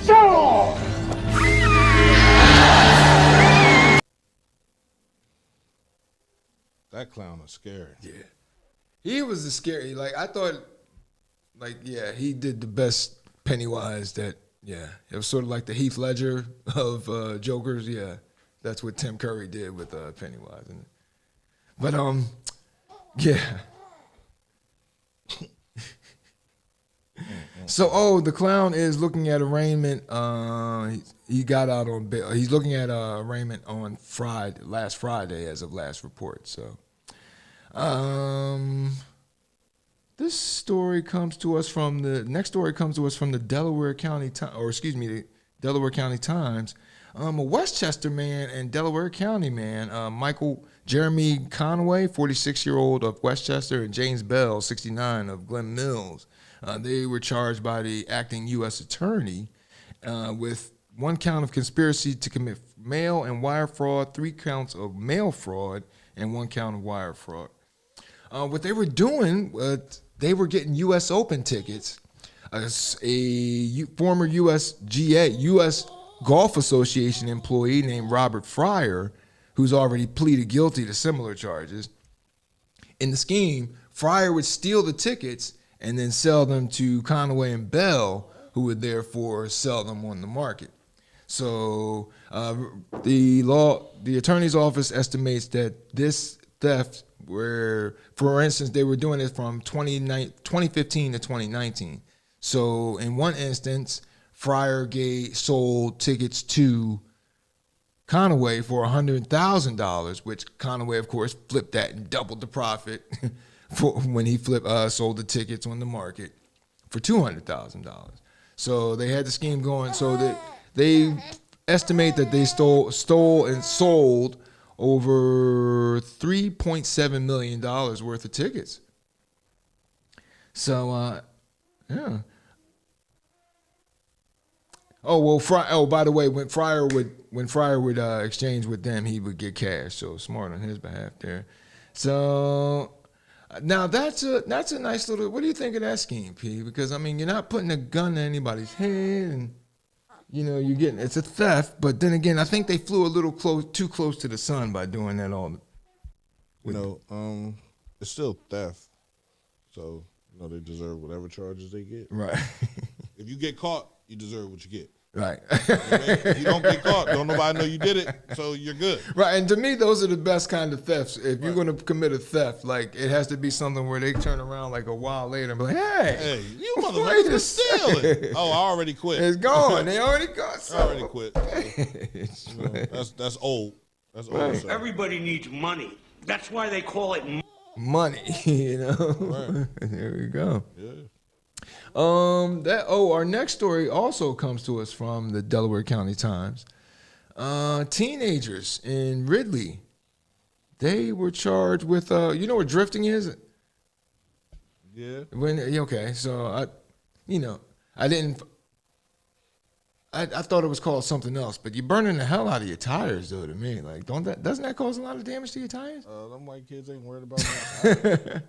too! That clown is scary. Yeah. He was a scary, I thought, he did the best Pennywise that. Yeah, it was sort of like the Heath Ledger of Jokers. Yeah, that's what Tim Curry did with Pennywise. But yeah. So the clown is looking at arraignment. He got out on bail. He's looking at arraignment on last Friday, as of last report. So, this story comes to us from the Delaware County Delaware County Times. A Westchester man and Delaware County man, Jeremy Conway, 46-year-old of Westchester, and James Bell, 69, of Glen Mills. They were charged by the acting U.S. attorney with 1 count of conspiracy to commit mail and wire fraud, 3 counts of mail fraud, and 1 count of wire fraud. What they were doing, they were getting U.S. Open tickets. A former U.S. Golf Association employee named Robert Fryer, who's already pleaded guilty to similar charges. In the scheme, Fryer would steal the tickets and then sell them to Conway and Bell, who would therefore sell them on the market. So the attorney's office estimates that this theft, where, for instance, they were doing it from 2015 to 2019. So in one instance, Fryer sold tickets to Conaway for $100,000, which Conaway, of course, flipped that and doubled the profit for when he sold the tickets on the market for $200,000. So they had the scheme going so that they estimate that they stole and sold over $3.7 million worth of tickets. So, yeah. Oh well, by the way, when Fryer would exchange with them, he would get cash. So smart on his behalf there. So now that's a nice little. What do you think of that scheme, P? Because I mean, you're not putting a gun to anybody's head, and you're getting it's a theft. But then again, I think they flew a little too close to the sun by doing that all. It's still theft, so they deserve whatever charges they get. Right. If you get caught, you deserve what you get. Right. If you don't get caught, don't nobody know you did it, so you're good. Right, and to me, those are the best kind of thefts. If you're going to commit a theft, like it has to be something where they turn around like a while later and be like, hey, you motherfuckers stealing. Oh, I already quit. It's gone. They already got I already quit. That's old. That's old. Right. Stuff. Everybody needs money. That's why they call it money. Right. There we go. Yeah. Our next story also comes to us from the Delaware County Times. Teenagers in Ridley, they were charged with you know what drifting is? Yeah. Okay, so I thought it was called something else, but you're burning the hell out of your tires though to me. Like doesn't that cause a lot of damage to your tires? Them white kids ain't worried about that.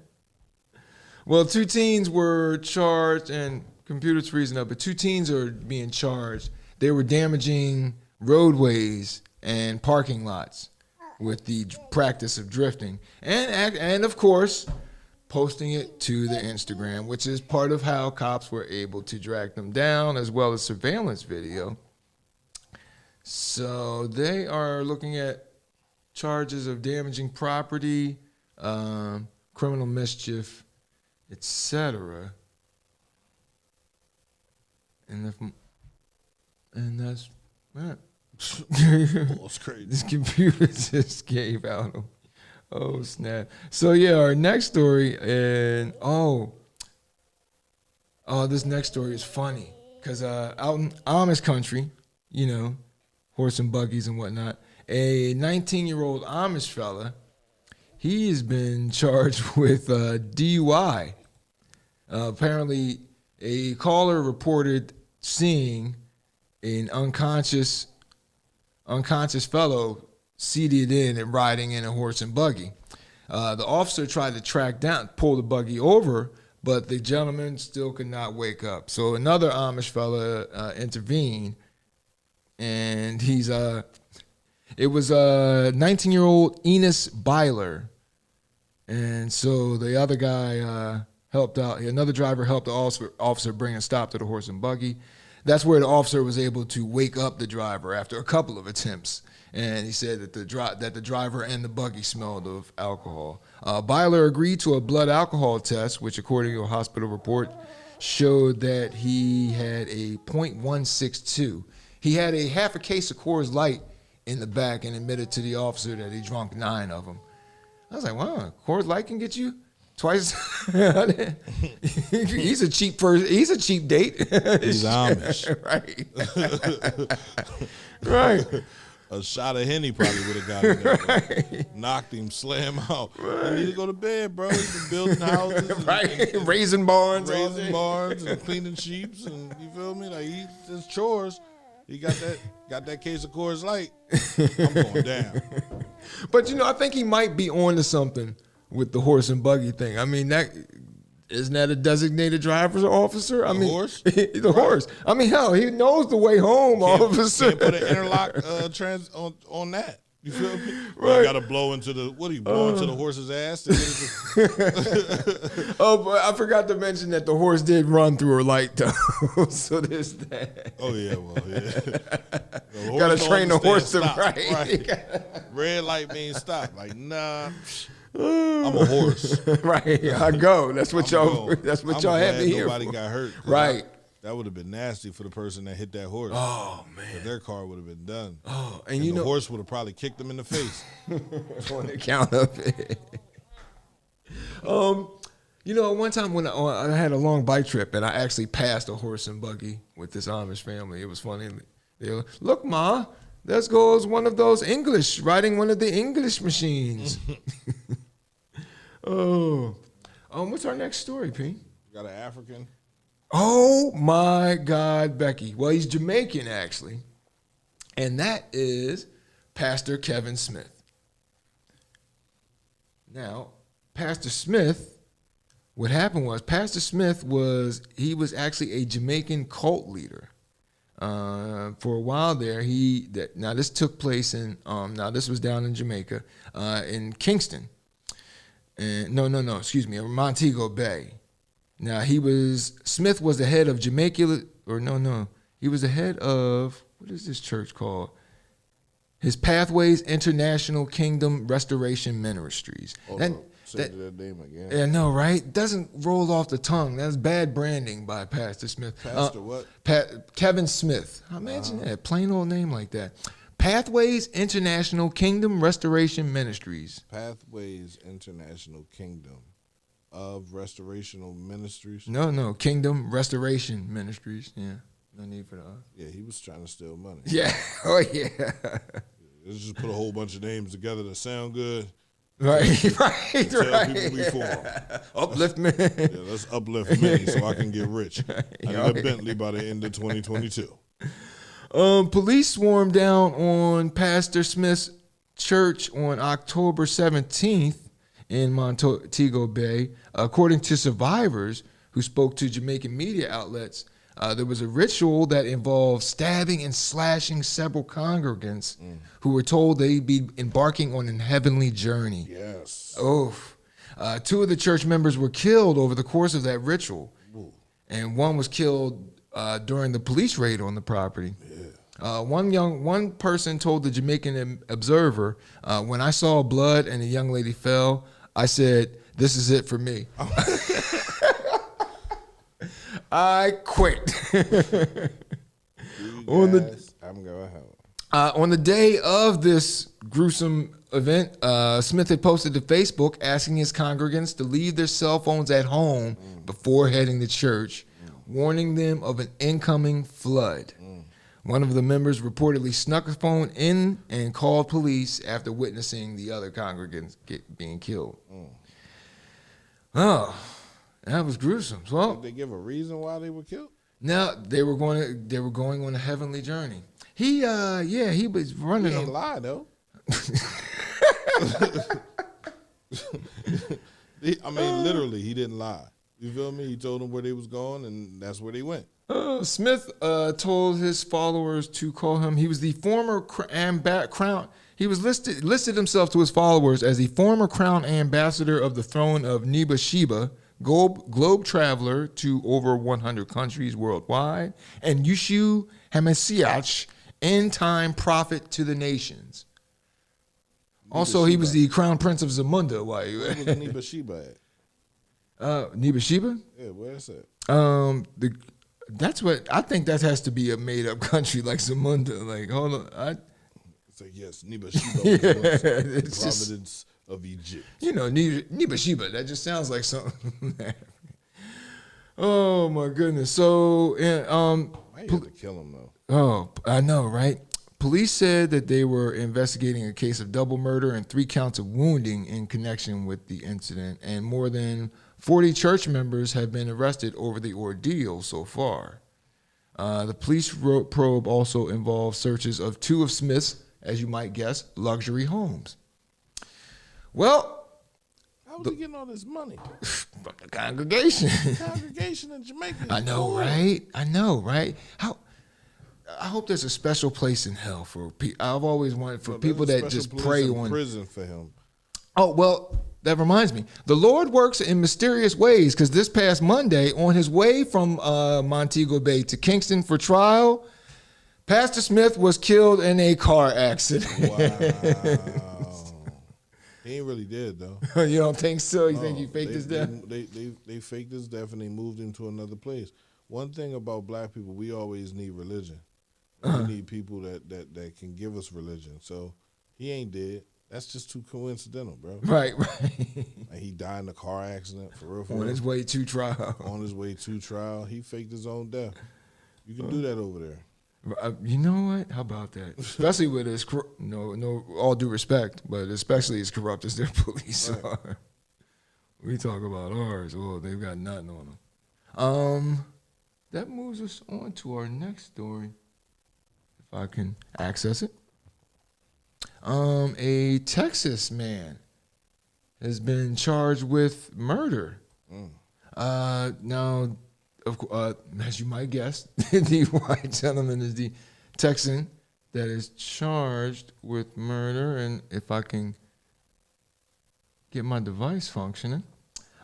Well, 2 teens were charged, and computer's freezing up, but 2 teens are being charged. They were damaging roadways and parking lots with the practice of drifting. And of course, posting it to the Instagram, which is part of how cops were able to track them down, as well as surveillance video. So they are looking at charges of damaging property, criminal mischief, etc. And that's that. That's crazy. This computer just gave out. Oh snap! So yeah, our next story, and this next story is funny because out in Amish country, horse and buggies and whatnot, a 19-year-old Amish fella, he has been charged with DUI. Apparently, a caller reported seeing an unconscious fellow seated in and riding in a horse and buggy. The officer tried to pull the buggy over, but the gentleman still could not wake up. So another Amish fella intervened, and it was 19-year-old Enos Byler. And so the other guy helped out. Another driver helped the officer bring a stop to the horse and buggy. That's where the officer was able to wake up the driver after a couple of attempts. And he said that the driver and the buggy smelled of alcohol. Byler agreed to a blood alcohol test, which, according to a hospital report, showed that he had a .162. He had a half a case of Coors Light in the back and admitted to the officer that he drunk 9 of them. I was like, wow, Coors Light can get you twice. He's a cheap person. He's a cheap date. He's Amish. Right. Right. A shot of Henny probably would have got him there. Right. Knocked him, slam out. Right. You need to go to bed, bro. He's been building houses. And raising barns. Raising barns and cleaning sheep. And you feel me? Like, he does chores. He got that case of Coors Light. I'm going down. But, I think he might be on to something with the horse and buggy thing. I mean, isn't that a designated driver's officer? Horse? The horse. I mean, hell, he knows the way home, officer. Can't put an interlock on that. You feel me? Right. You got to blow into the, what are you, blow into the horse's ass? Oh, but I forgot to mention that the horse did run through her light, though. So there's that. Oh, yeah, well, yeah. Got to train the horse to right. Red light means stop. Like, nah. I'm a horse. Right, I go. That's what y'all have to hear. Nobody got hurt. Right. That would have been nasty for the person that hit that horse. Oh man, their car would have been done. Oh, and the horse would have probably kicked them in the face. On account of it. One time when I had a long bike trip and I actually passed a horse and buggy with this Amish family, it was funny. They were, look, Ma, there goes one of those English riding one of the English machines. What's our next story, P? You got an African? Oh my God, Becky. Well, he's Jamaican actually, and that is Pastor Kevin Smith. Now, Pastor Smith, what happened was Pastor Smith was actually a Jamaican cult leader. For a while there, now this took place in this was down in Jamaica, in Kingston, and Montego Bay. Now Smith was the head of Jamaica, he was the head of, what is this church called? His Pathways International Kingdom Restoration Ministries. Say that name again. Yeah, no, right? Doesn't roll off the tongue. That's bad branding by Pastor Smith. Pastor what? Kevin Smith. Imagine that, plain old name like that. Pathways International Kingdom Restoration Ministries. Pathways International Kingdom of Restorational Ministries. No, Kingdom Restoration Ministries. Yeah, no need for that. Yeah, he was trying to steal money. Yeah, oh yeah. Let's just put a whole bunch of names together that sound good. Right. Tell people we form. Uplift me. Yeah, let's uplift me so I can get rich. I need a Bentley by the end of 2022. Police swarmed down on Pastor Smith's church on October 17th in Montego Bay. According to survivors who spoke to Jamaican media outlets, there was a ritual that involved stabbing and slashing several congregants who were told they'd be embarking on a heavenly journey. Yes. Two of the church members were killed over the course of that ritual. Ooh. And one was killed during the police raid on the property. Yeah. One person told the Jamaican Observer, when I saw blood and the young lady fell, I said, "This is it for me." I quit. I'm going home. On the day of this gruesome event, Smith had posted to Facebook asking his congregants to leave their cell phones at home before heading to church, warning them of an incoming flood. One of the members reportedly snuck a phone in and called police after witnessing the other congregants being killed. Oh, that was gruesome. Well, did they give a reason why they were killed? No, they were going on a heavenly journey. He was running. He ain't lie though. Literally, he didn't lie. You feel me? He told them where they was going, and that's where they went. Smith told his followers to call him. He was the former crown. He was listed himself to his followers as the former crown ambassador of the throne of Neba Sheba, globe traveler to over 100 countries worldwide, and Yushu Hamasiach, end-time prophet to the nations. Also, he was the crown prince of Zamunda. Where was Neba Sheba at? Neba Sheba? Yeah, where's that? That's what I think. That has to be a made-up country like Zamunda. Like, hold on, it's like yes, Neba Sheba was it's providence of Egypt. Neba Sheba. That just sounds like something. Oh my goodness. So, why you have to kill him though? Oh, I know, right? Police said that they were investigating a case of double murder and 3 counts of wounding in connection with the incident, and more than 40 church members have been arrested over the ordeal so far. The police probe also involved searches of 2 of Smith's, as you might guess, luxury homes. Well, how was he getting all this money? From the congregation. Congregation in Jamaica. I know, right? I hope there's a special place in hell for people. I've always wanted for people that just pray on prison for him. Oh, well, that reminds me. The Lord works in mysterious ways, because this past Monday, on his way from Montego Bay to Kingston for trial, Pastor Smith was killed in a car accident. Wow. He ain't really dead, though. You don't think so? You think he faked his death? They faked his death and they moved him to another place. one thing about black people, we always need religion. We need people that can give us religion. So he ain't dead. That's just too coincidental, bro. Right. Like he died in a car accident, for real. On his way to trial. On his way to trial. He faked his own death. You can do that over there. You know what? How about that? Especially with his, no, all due respect, but especially as corrupt as their police are. We talk about ours. Well, they've got nothing on them. That moves us on to our next story, if I can access it. A Texas man has been charged with murder. Now, as you might guess, the white gentleman is the Texan that is charged with murder. And if I can get my device functioning.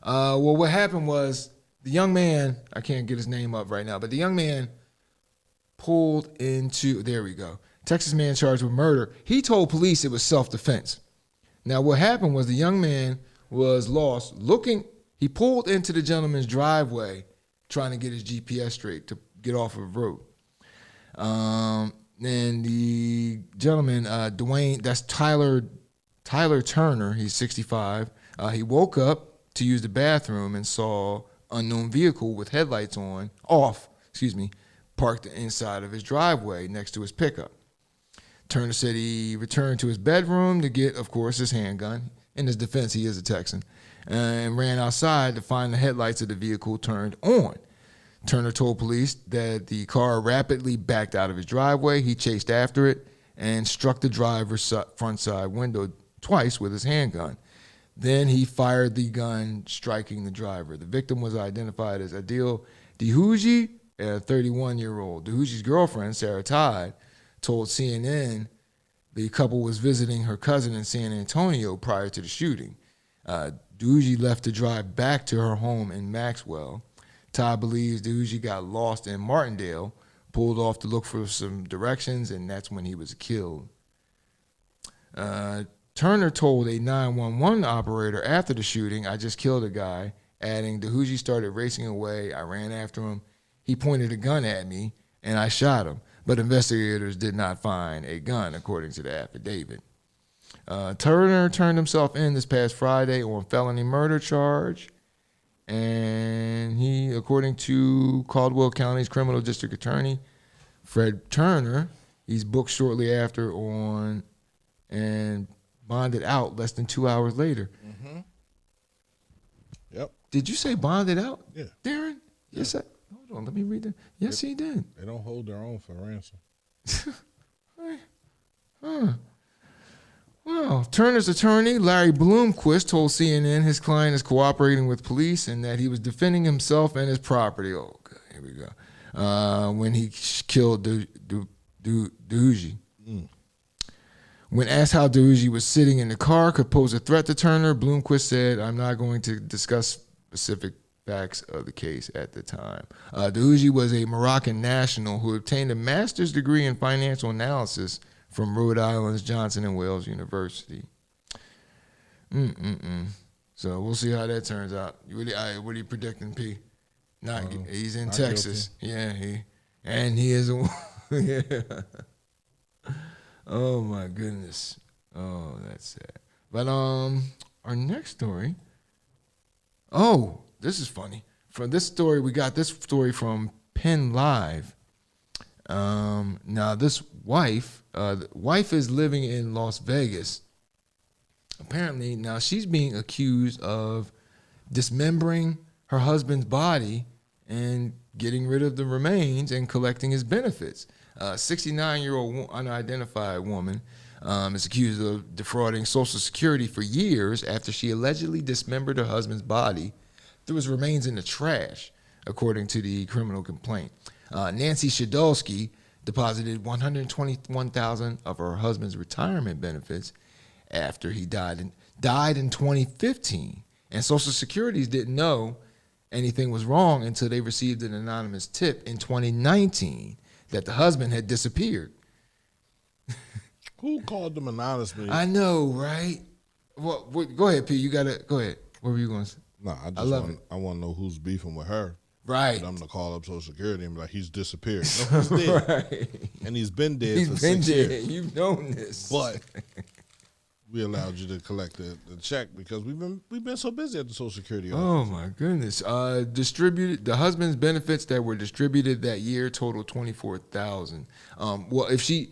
Well, what happened was the young man, I can't get his name up right now, but the young man pulled into, there we go. Texas man charged with murder. He told police it was self-defense. Now, what happened was the young man was lost he pulled into the gentleman's driveway trying to get his GPS straight to get off of the road. And the gentleman, Dwayne, that's Tyler Turner, he's 65. He woke up to use the bathroom and saw unknown vehicle with headlights parked inside of his driveway next to his pickup. Turner said he returned to his bedroom to get, of course, his handgun. In his defense, he is a Texan, and ran outside to find the headlights of the vehicle turned on. Turner told police that the car rapidly backed out of his driveway. He chased after it and struck the driver's front side window twice with his handgun. Then he fired the gun, striking the driver. The victim was identified as Adil DeVoue, a 31-year-old. DeVoue's girlfriend, Sarah Todd, told CNN the couple was visiting her cousin in San Antonio prior to the shooting. DeVoue left to drive back to her home in Maxwell. Todd believes DeVoue got lost in Martindale, pulled off to look for some directions, and that's when he was killed. Turner told a 911 operator after the shooting, "I just killed a guy," adding, DeVoue started racing away. I ran after him. He pointed a gun at me, and I shot him. But investigators did not find a gun, according to the affidavit. Turner turned himself in this past Friday on felony murder charge. And he, according to Caldwell County's criminal district attorney, Fred Turner, he's booked shortly after and bonded out less than 2 hours later. Mm-hmm. Yep. Did you say bonded out? Yeah. Darren? Yeah. Yes, hold on, let me read that. Yes, he did. They don't hold their own for ransom. Well, Turner's attorney, Larry Bloomquist, told CNN his client is cooperating with police and that he was defending himself and his property. Oh, God, here we go. When he killed DeVoue. When asked how DeVoue was sitting in the car could pose a threat to Turner, Bloomquist said, "I'm not going to discuss specific facts of the case at the time." DeVoue was a Moroccan national who obtained a master's degree in financial analysis from Rhode Island's Johnson & Wales University. So we'll see how that turns out. What are you predicting, P? He's in Texas. Guilty. Yeah, he is a yeah. Oh my goodness. Oh, that's sad. But our next story. Oh, this is funny. From this story, we got this story from Penn Live. Now this wife is living in Las Vegas. Apparently, now she's being accused of dismembering her husband's body and getting rid of the remains and collecting his benefits. 69-year-old unidentified woman is accused of defrauding Social Security for years after she allegedly dismembered her husband's body threw his remains in the trash, according to the criminal complaint. Nancy Shadolsky deposited $121,000 of her husband's retirement benefits after he died in 2015. And Social Security didn't know anything was wrong until they received an anonymous tip in 2019 that the husband had disappeared. Who called them anonymously? I know, right? Well, go ahead, P. You got to go ahead. What were you going to say? No, I want to know who's beefing with her. Right. For them to call up Social Security and be like, he's disappeared. No, he's dead. Right. And he's been dead He's for been 6 dead. years. You've known this. But we allowed you to collect the check because we've been so busy at the Social Security office. Oh my goodness! Distributed the husband's benefits that were distributed that year totaled $24,000. Well, if she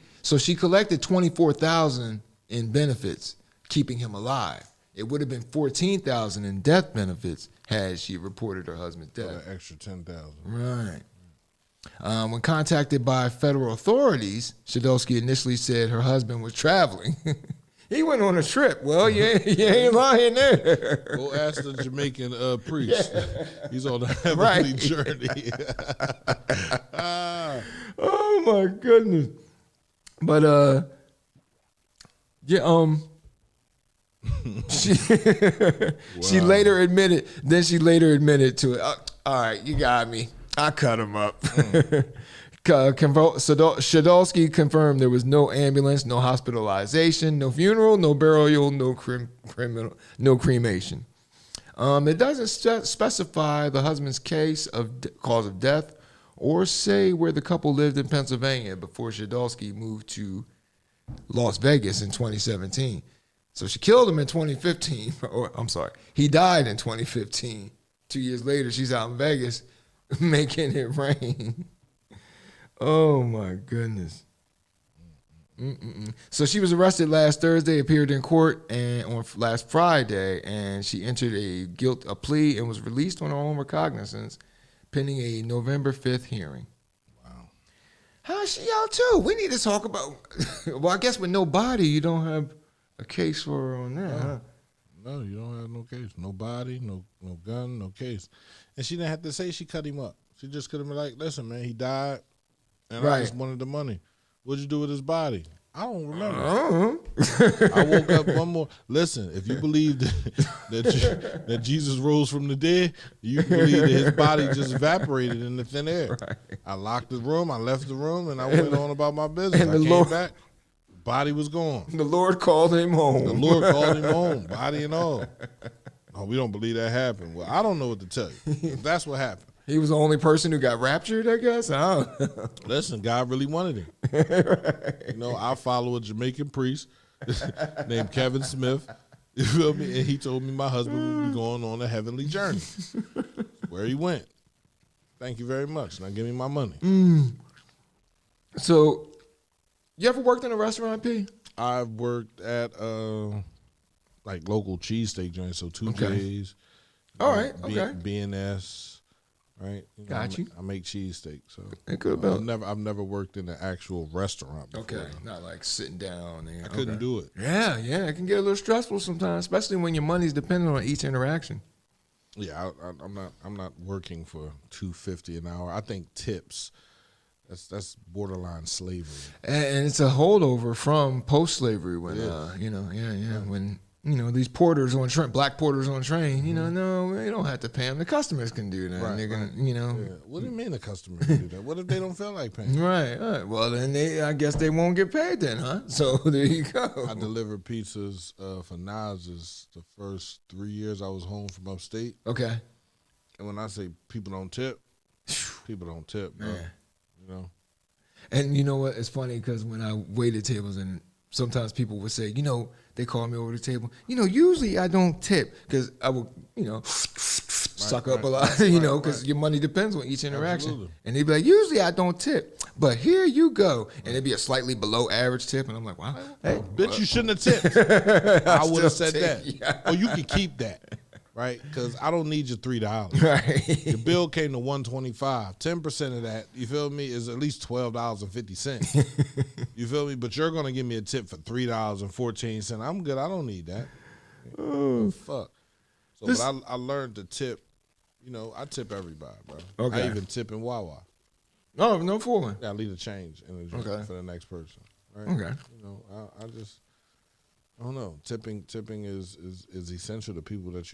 collected $24,000 in benefits, keeping him alive. It would have been $14,000 in death benefits had she reported her husband's death. For that extra $10,000. Right. When contacted by federal authorities, Shadowski initially said her husband was traveling. He went on a trip. Well, you ain't lying there. Go ask the Jamaican priest. Yeah. He's on a heavenly Right. journey. Oh my goodness. But she later admitted. Then she later admitted to it. All right, you got me. I cut him up. Shadowski confirmed there was no ambulance, no hospitalization, no funeral, no burial, no cremation. It doesn't specify the husband's cause of death or say where the couple lived in Pennsylvania before Shadowski moved to Las Vegas in 2017. So she killed him in 2015. Or I'm sorry, he died in 2015. 2 years later, she's out in Vegas making it rain. Oh my goodness. So she was arrested last Thursday, appeared in court and on last Friday, and she entered a plea and was released on her own recognizance, pending a November 5th hearing. Wow. How's she out too? We need to talk about. Well, I guess with no body, you don't have a case for her on that. Huh? No, you don't have no case. No body, no gun, no case. And she didn't have to say she cut him up. She just could have been like, listen, man, he died. And I just wanted the money. What'd you do with his body? I don't remember. I woke up one more. Listen, if you believe that Jesus rose from the dead, you can believe that his body just evaporated in the thin air. Right. I locked the room, I left the room, and I went on about my business. And I came back, body was gone. The Lord called him home. The Lord called him home, body and all. Oh, we don't believe that happened. Well, I don't know what to tell you. If that's what happened. He was the only person who got raptured, I guess. Listen, God really wanted him. Right. You know, I follow a Jamaican priest named Kevin Smith. You feel me? And he told me my husband would be going on a heavenly journey. Where he went. Thank you very much. Now give me my money. So, you ever worked in a restaurant, P? I've worked at like local cheesesteak joints, so 2J's. All right, okay. B&S. Right, Got you. I make cheesesteak, so I've never worked in an actual restaurant before. Okay, not like sitting down. I couldn't do it. Yeah, it can get a little stressful sometimes, especially when your money's dependent on each interaction. Yeah, I'm not working for $2.50 an hour. I think tips. That's borderline slavery. And it's a holdover from post-slavery when when these porters on train, black porters on train, no, they don't have to pay them. The customers can do that. Right, They're gonna, Yeah. What do you mean the customers can do that? What if they don't feel like paying? Right. Well, then I guess they won't get paid then, huh? So there you go. I delivered pizzas for Nas's the first 3 years I was home from upstate. Okay. And when I say people don't tip, man. And you know what? It's funny because when I waited tables and sometimes people would say, they call me over the table. Usually I don't tip because I will, suck up a lot, because your money depends on each interaction. Absolutely. And they'd be like, usually I don't tip, but here you go. And it'd be a slightly below average tip. And I'm like, wow. Hey, bitch, you shouldn't have tipped. I would have said that. Yeah. Oh, you could keep that. Right, because I don't need your $3. Right, your bill came to $125. 10% of that, you feel me, is at least $12.50. You feel me? But you're gonna give me a tip for $3.14. I'm good. I don't need that. Fuck. So, but I learned to tip. I tip everybody, bro. Okay. I even tip in Wawa. Oh, no fooling. I leave a change in the drink for the next person. Right. Okay. I don't know. Tipping is essential to people that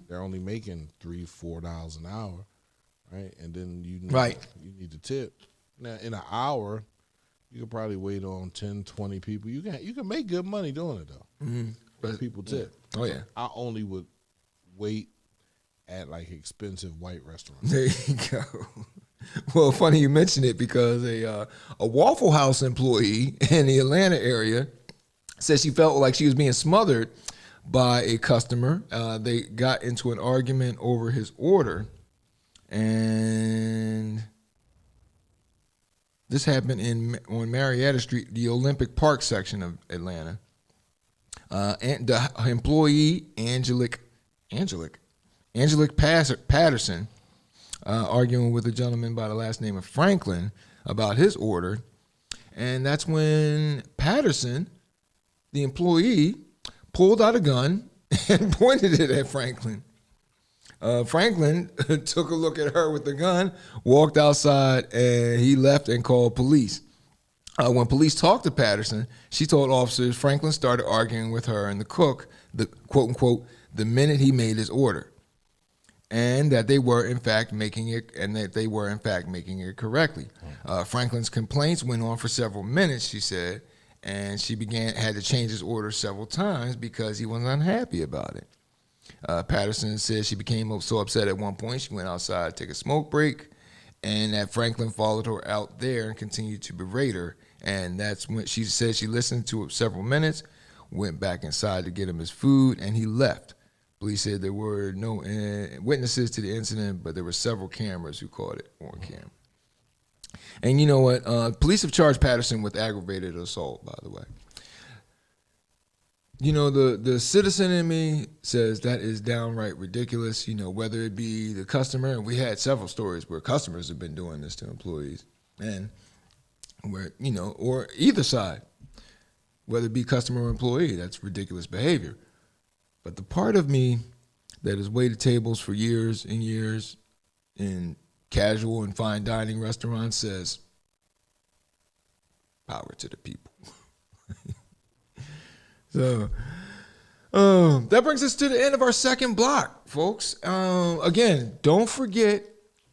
they're only making $3-4 an hour, right? And then you need to tip. Now in an hour, you could probably wait on 10, 20 people. You can make good money doing it though. Mm-hmm. But people tip. Oh yeah. I only would wait at like expensive white restaurants. There you go. Well, funny you mention it because a Waffle House employee in the Atlanta area said she felt like she was being smothered by a customer. They got into an argument over his order, and this happened on Marietta Street, the Olympic Park section of Atlanta. And the employee, Angelic Patterson, arguing with a gentleman by the last name of Franklin about his order. And that's when Patterson, the employee, pulled out a gun and pointed it at Franklin. Franklin took a look at her with the gun, walked outside, and he left and called police. When police talked to Patterson, she told officers Franklin started arguing with her and the cook, the quote unquote, the minute he made his order, and that they were in fact making it correctly. Franklin's complaints went on for several minutes, she said, and she had to change his order several times because he was unhappy about it. Patterson said she became so upset at one point she went outside to take a smoke break, and that Franklin followed her out there and continued to berate her. And that's when she said she listened to it several minutes, went back inside to get him his food, and he left. Police said there were no witnesses to the incident, but there were several cameras who caught it on camera. And you know what? Police have charged Patterson with aggravated assault, by the way. You know, the citizen in me says that is downright ridiculous, you know, whether it be the customer, and we had several stories where customers have been doing this to employees, and where, you know, or either side, whether it be customer or employee, that's ridiculous behavior. But the part of me that has waited tables for years and years in casual and fine dining restaurants says, power to the people. So that brings us to the end of our second block, folks. Again, don't forget,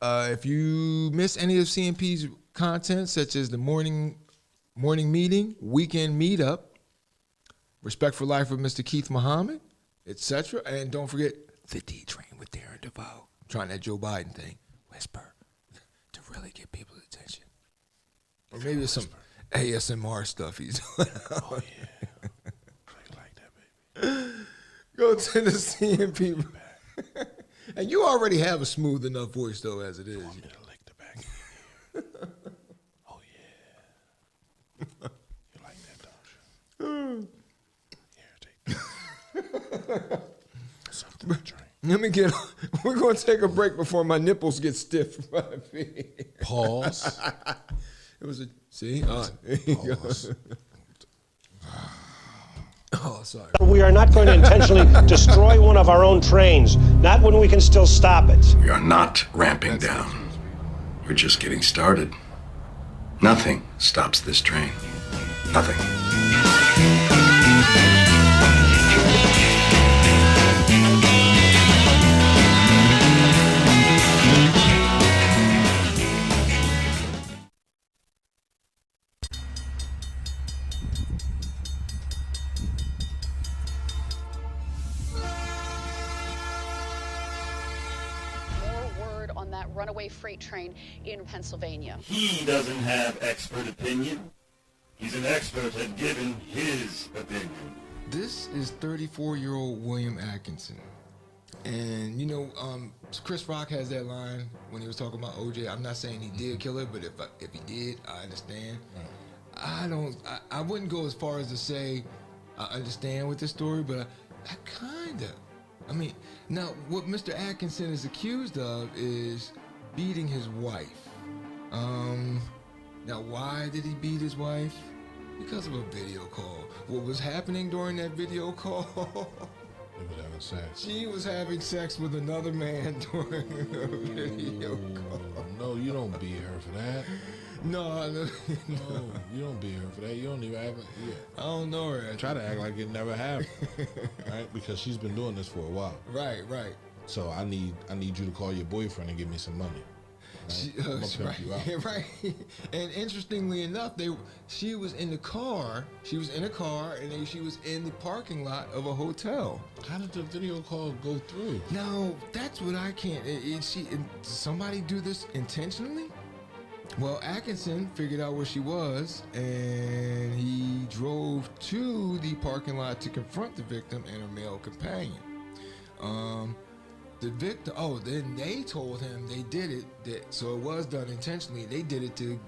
if you miss any of CMP's content, such as the morning meeting, weekend meetup, Respect for Life with Mr. Keith Muhammad, etc. And don't forget the D Train with Darren DeVoue. Trying that Joe Biden thing. Whisper to really get people's attention. Or maybe some ASMR stuff he's doing. Oh, yeah. Go to the CMP. And you already have a smooth enough voice, though, as it is. You want me to lick the back of your ear? Oh, yeah. You like that, don't you? Here, take that. Something to drink. Let me we're going to take a break before my nipples get stiff from my feet. Pause. It was see? There you go. Oh, sorry. We are not going to intentionally destroy one of our own trains, not when we can still stop it. We are not ramping down. We're just getting started. Nothing stops this train. Nothing. runaway freight train in Pennsylvania. He doesn't have expert opinion. He's an expert at giving his opinion. This is 34-year-old William Atkinson. And, you know, Chris Rock has that line when he was talking about OJ. I'm not saying he did kill her, but if he did, I understand. Right. I wouldn't go as far as to say I understand with this story, but I kind of. I mean, now what Mr. Atkinson is accused of is beating his wife. Now why did he beat his wife? Because of a video call. What was happening during that video call? They were having sex. She was having sex with another man during a video call. No, you don't beat her for that. No, you don't beat her for that. You don't even have it. Yeah. I don't know her. Try to act like it never happened, right? Because she's been doing this for a while. Right. So I need you to call your boyfriend and give me some money. I'm gonna pimp you out. Right. And interestingly enough, she was in the car. She was in a car, and then she was in the parking lot of a hotel. How did the video call go through? Now, that's what I can't. Did somebody do this intentionally? Well, Atkinson figured out where she was, and he drove to the parking lot to confront the victim and her male companion. The victim, then they told him they did it, so it was done intentionally. They did it to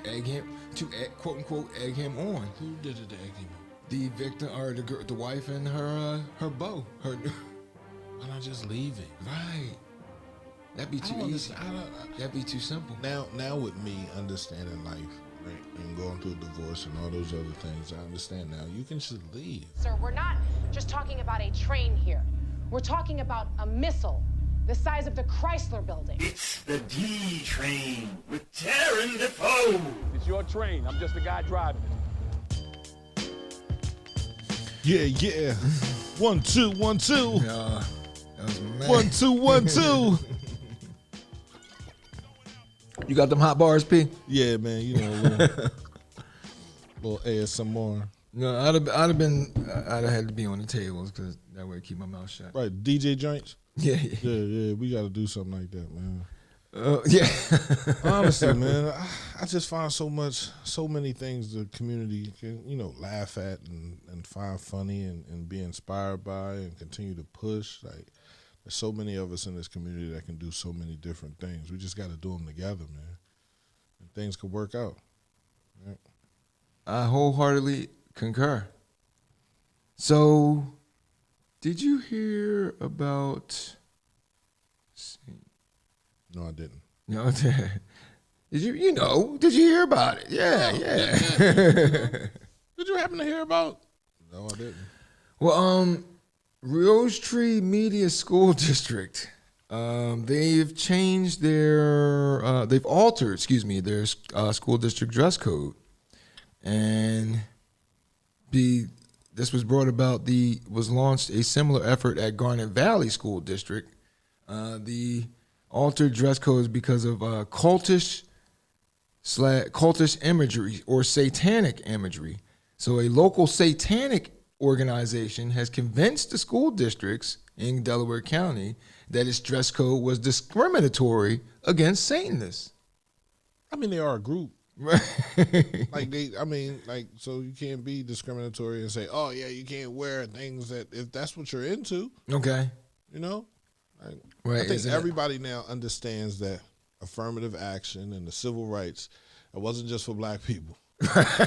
egg him, quote unquote, egg him on. Who did it to egg him on? The victim, or the wife and her beau. Why not just leave it? Right. That'd be too easy. That'd be too simple. Now with me understanding life, right, and going through divorce and all those other things, I understand now. You can just leave. Sir, we're not just talking about a train here. We're talking about a missile the size of the Chrysler building. It's the D train with Darren DeVoue. It's your train. I'm just the guy driving it. Yeah. 1 2 1 2. That was mad. 1 2 1 2. You got them hot bars, P? Yeah, man. You know, little ASMR. No, I'd have had to be on the tables because that way I keep my mouth shut. Right, DJ joints. Yeah. We got to do something like that, man. Yeah. Honestly, man, I just find so many things the community can, laugh at and find funny and be inspired by and continue to push. Like, there's so many of us in this community that can do so many different things. We just got to do them together, man, and things could work out. Right? I wholeheartedly concur. So, did you hear about? No, I didn't. No, did you? Did you hear about it? Yeah. Did you happen to hear about? No, I didn't. Well, Rose Tree Media School District. They've changed they've altered, their school district dress code, and this was brought about. Was launched a similar effort at Garnet Valley School District. The altered dress code is because of cultish imagery or satanic imagery. So a local satanic organization has convinced the school districts in Delaware County that its dress code was discriminatory against Satanists. I mean, they are a group. So you can't be discriminatory and say, oh yeah, you can't wear things that, if that's what you're into. Okay. Right. I think everybody now understands that affirmative action and the civil rights, it wasn't just for black people. Right?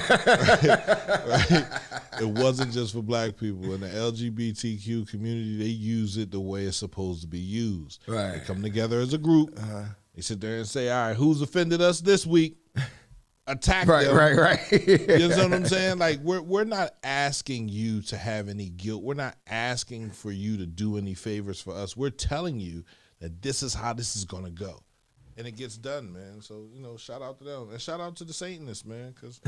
It wasn't just for black people. In the LGBTQ community, they use it the way it's supposed to be used. Right. They come together as a group. They sit there and say, all right, who's offended us this week? Attack them. Right. You know what I'm saying? Like, we're not asking you to have any guilt. We're not asking for you to do any favors for us. We're telling you that this is how this is going to go. And it gets done, man. So, shout out to them. And shout out to the Satanists, man, because,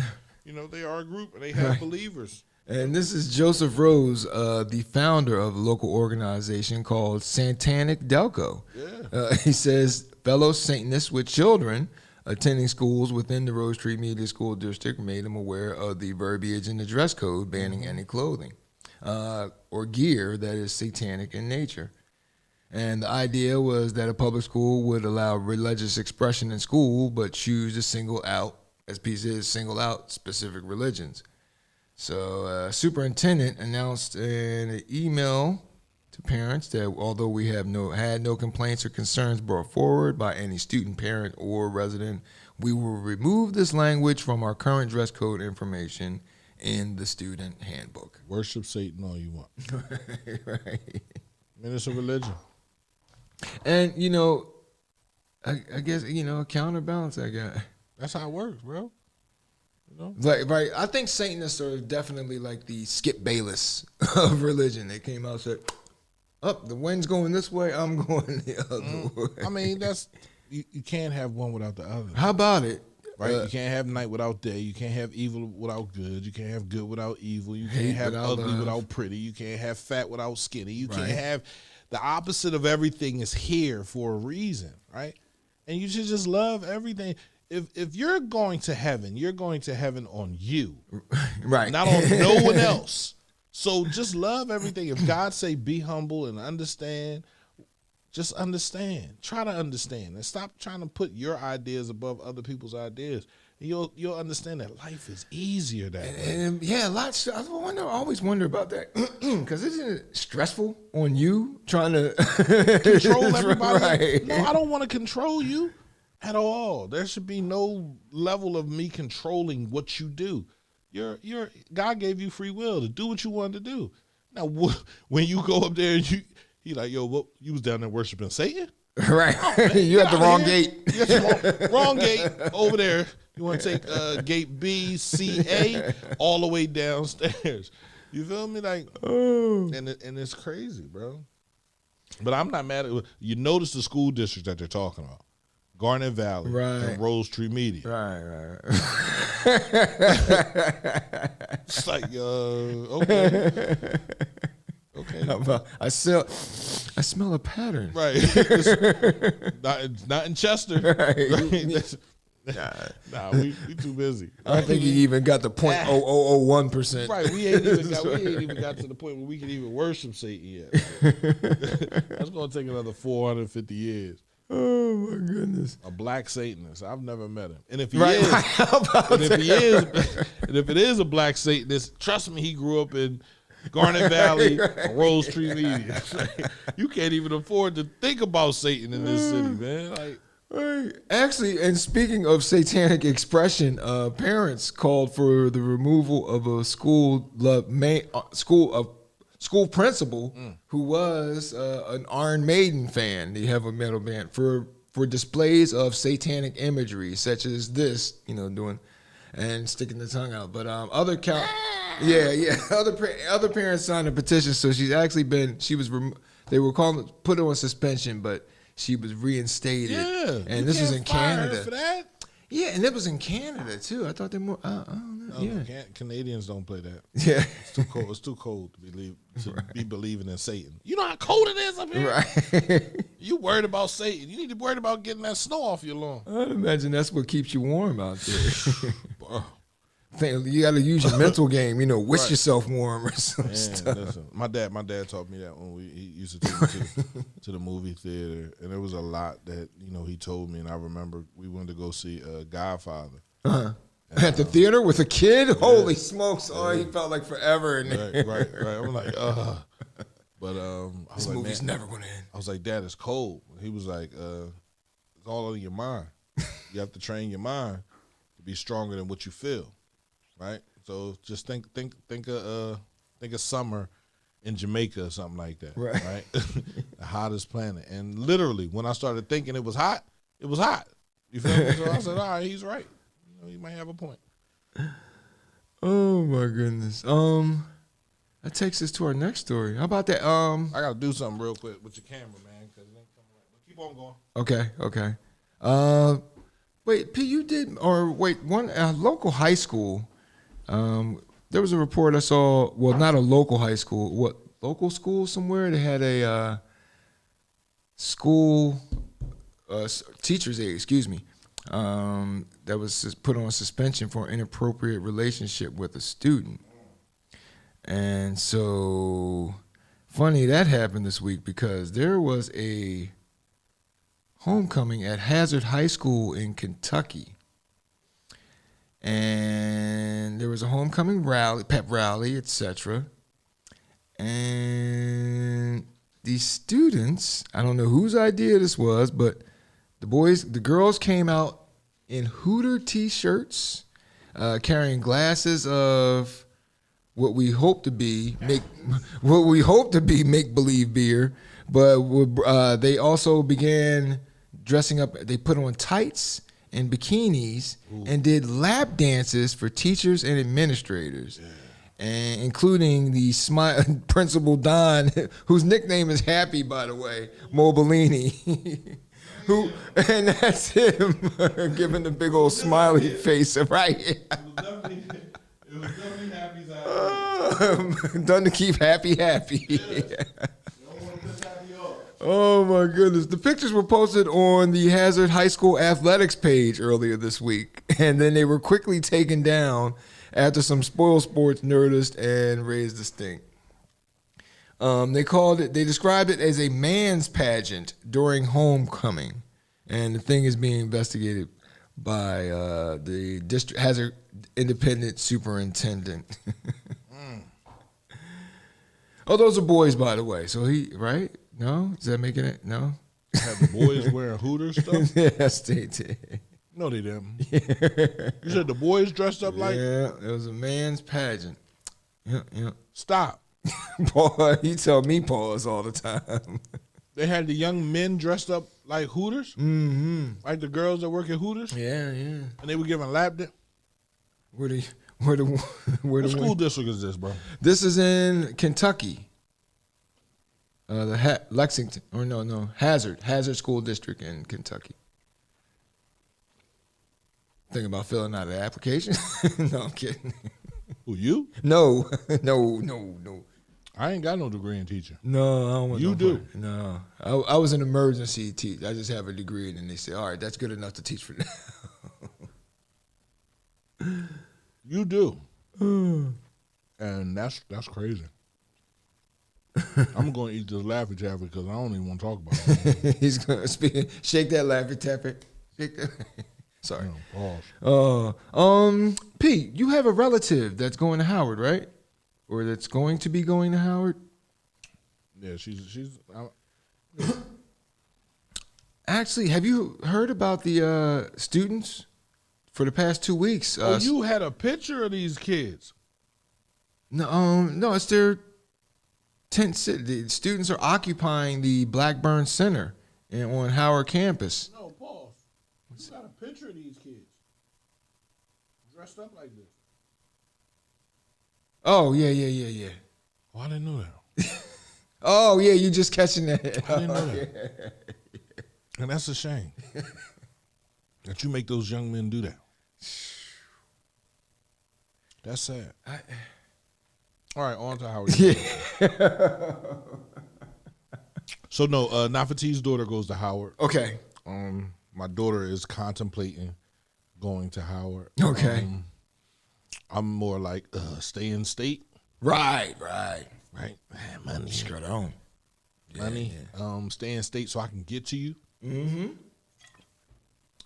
they are a group and they have believers. And this is Joseph Rose, the founder of a local organization called Satanic Delco. Yeah. He says, fellow Satanists with children attending schools within the Rose Tree Media School District made him aware of the verbiage in the dress code banning any clothing or gear that is satanic in nature. And the idea was that a public school would allow religious expression in school, but choose to single out specific religions. So superintendent announced in an email to parents that although we had no complaints or concerns brought forward by any student, parent, or resident, we will remove this language from our current dress code information in the student handbook. Worship Satan all you want. Right. I mean, it's a religion. And, I guess, a counterbalance I got. That's how it works, bro. Right. I think Satanists are definitely like the Skip Bayless of religion. They came out and said, the wind's going this way, I'm going the other way. I mean, you can't have one without the other. How about it? Right? You can't have night without day. You can't have evil without good. You can't have good without evil. You can't have ugly without pretty. You can't have fat without skinny. You can't have... The opposite of everything is here for a reason, right? and you should just love everything. If you're going to heaven, you're going to heaven on you, right? Not on no one else. So just love everything. If God say be humble and understand, just understand. Try to understand and stop trying to put your ideas above other people's ideas. You'll understand that life is easier that way. And yeah, lots. I always wonder about that because isn't it stressful on you trying to control everybody? Right. No, I don't want to control you at all. There should be no level of me controlling what you do. God gave you free will to do what you wanted to do. Now, when you go up there and he like, yo, what, you was down there worshiping Satan? Right. Oh, you at the wrong gate. You got the wrong gate over there. You want to take gate B, C, A, all the way downstairs. You feel me? Like, and it's crazy, bro. But I'm not mad at it. You notice the school districts that they're talking about. Garnet Valley and Rose Tree Media. Right. It's like, okay. Okay. I smell a pattern. Right. It's not in Chester. Right. Nah, we too busy. I don't think he even got the 0.0001%. Right, we ain't even got to the point where we can even worship Satan yet. That's gonna take another 450 years. Oh my goodness! A black Satanist. I've never met him, and if it is a black Satanist, trust me, he grew up in Garnet Valley, Rose Tree Media. You can't even afford to think about Satan in this city, man. Like. Right. Actually, and speaking of satanic expression, parents called for the removal of a school principal who was an Iron Maiden fan. They have a metal band for displays of satanic imagery, such as this, doing and sticking the tongue out. But other parents signed a petition, so she's actually been. They were put her on suspension, but. She was reinstated. Yeah, and this was in Canada. For that? Yeah, and it was in Canada too. I thought they more. I don't know. Yeah, Canadians don't play that. Yeah, it's too cold. It's too cold to be believing in Satan. You know how cold it is up here. Right. You worried about Satan? You need to be worried about getting that snow off your lawn. I'd imagine that's what keeps you warm out there. You got to use your mental game, wish yourself warm or some stuff. Listen, my dad taught me that when he used to take me to the movie theater, and there was a lot that he told me, and I remember we went to go see Godfather. Uh-huh. And, at the theater with a kid? Yeah. Holy smokes! Oh, he felt like forever in there. Right. I'm like, But this movie's never gonna end. I was like, Dad, it's cold. He was like, it's all in your mind. You have to train your mind to be stronger than what you feel. Right, so just think of summer in Jamaica or something like that. Right? The hottest planet, and literally when I started thinking it was hot, it was hot. You feel me? So I said, all right, he's right. He might have a point. Oh my goodness. That takes us to our next story. How about that? I gotta do something real quick with your camera, man, because it ain't coming right. But keep on going. Okay. Wait, P, you did one local high school. There was a report I saw. Well, not a local high school. Local school somewhere? They had a school teacher's aide. Excuse me. That was put on suspension for an inappropriate relationship with a student. And so, funny that happened this week because there was a homecoming at Hazard High School in Kentucky. And there was a homecoming rally, pep rally, etc. And these students, I don't know whose idea this was, but the girls came out in Hooter t-shirts, carrying glasses of what we hope to be make-believe beer, but they also began dressing up. They put on tights and bikinis and did lap dances for teachers and administrators, and including the Principal Don, whose nickname is Happy, by the way, Mobilini, and that's him giving the big old smiley face right here. It was definitely Happy's idea. Done to keep Happy. Oh my goodness. The pictures were posted on the Hazard High School athletics page earlier this week, and then they were quickly taken down after some Spoil Sports noticed and raised the stink. They described it as a man's pageant during homecoming, and the thing is being investigated by the district Hazard Independent Superintendent. Oh, those are boys, by the way. So right? No? Is that making it? No? Had the boys wearing Hooters stuff? Yes, they did. No, they didn't. You said the boys dressed up like? Yeah, it was a man's pageant. Yeah. Stop. Boy, you tell me pause all the time. They had the young men dressed up like Hooters? Mm-hmm. Like the girls that work at Hooters? Yeah. And they were giving lap dance? What school district is this, bro? This is in Kentucky. Lexington, or no, Hazard School District in Kentucky. Thinking about filling out an application? No, I'm kidding. Who, you? No. I ain't got no degree in teaching. No, I don't want You do? No. I was an emergency teacher. I just have a degree, and then they say, all right, that's good enough to teach for now. You do. And that's crazy. I'm going to eat this Laffy Taffy because I don't even want to talk about it. He's going to shake that Laffy Taffy. Shake that. Sorry. No, pause. Pete, you have a relative that's going to Howard, right? Or that's going to be going to Howard? Yeah, she's. Actually, have you heard about the students for the past 2 weeks? You had a picture of these kids. No, it's their tent city. The students are occupying the Blackburn Center on Howard campus. No, pause. You got a picture of these kids dressed up like this. Oh, yeah. Oh, I didn't know that. Oh, yeah, you just catching that. I didn't know that. And that's a shame that you make those young men do that. That's sad. All right, on to Howard. So no, Nafati's daughter goes to Howard. Okay. My daughter is contemplating going to Howard. Okay. I'm more like stay in state. Right. Money. Skirt on. Money. Yeah. Stay in state so I can get to you. Mm-hmm.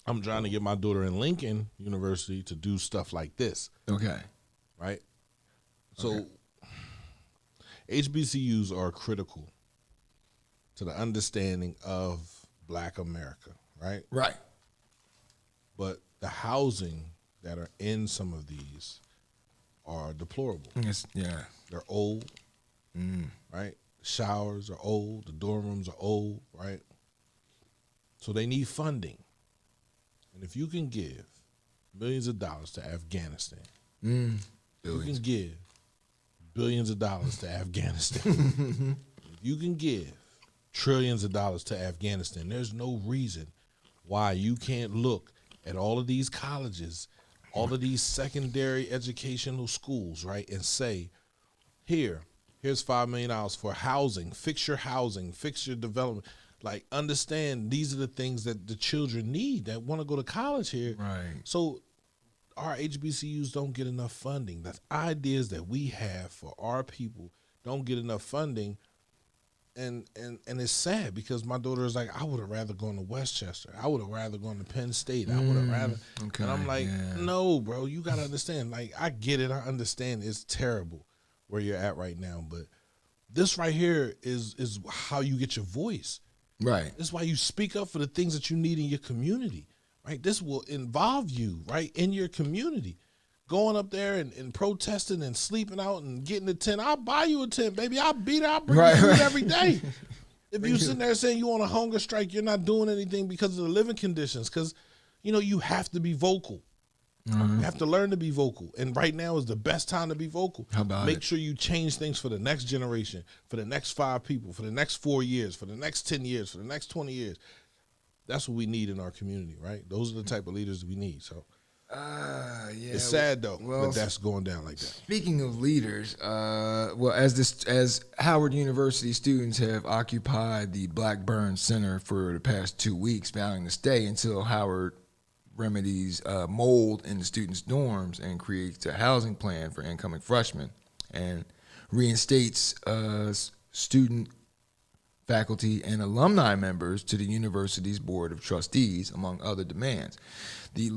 I'm trying to get my daughter in Lincoln University to do stuff like this. Okay. Right? So HBCUs are critical to the understanding of Black America, right? Right. But the housing that are in some of these are deplorable. Yeah. They're old, right? The showers are old. The dorm rooms are old, right? So they need funding. And if you can give millions of dollars to Afghanistan, you can give billions of dollars to Afghanistan. If you can give trillions of dollars to Afghanistan, there's no reason why you can't look at all of these colleges, all of these secondary educational schools, right, and say, here's $5 million for housing, fix your development. Like, understand these are the things that the children need that want to go to college here. Right. So our HBCUs don't get enough funding. The ideas that we have for our people don't get enough funding. And it's sad because my daughter is like, I would have rather gone to Westchester. I would have rather gone to Penn State. I would have rather. Okay, and I'm like, no, bro, you got to understand. Like, I get it. I understand it's terrible where you're at right now. But this right here is how you get your voice. Right. This is why you speak up for the things that you need in your community, right? This will involve you, right, in your community. Going up there and protesting and sleeping out and getting a tent. I'll buy you a tent, baby. I'll beat it. I'll bring you food every day. If you sitting there saying you on a hunger strike, you're not doing anything because of the living conditions. Because, you have to be vocal. You have to learn to be vocal. And right now is the best time to be vocal. How about Make sure you change things for the next generation, for the next 5 people, for the next 4 years, for the next 10 years, for the next 20 years. That's what we need in our community, right? Those are the type of leaders we need. So It's sad though, well, but that's going down like that. Speaking of leaders, as Howard University students have occupied the Blackburn Center for the past 2 weeks, vowing to stay until Howard remedies mold in the students' dorms and creates a housing plan for incoming freshmen and reinstates student, faculty, and alumni members to the university's board of trustees, among other demands. The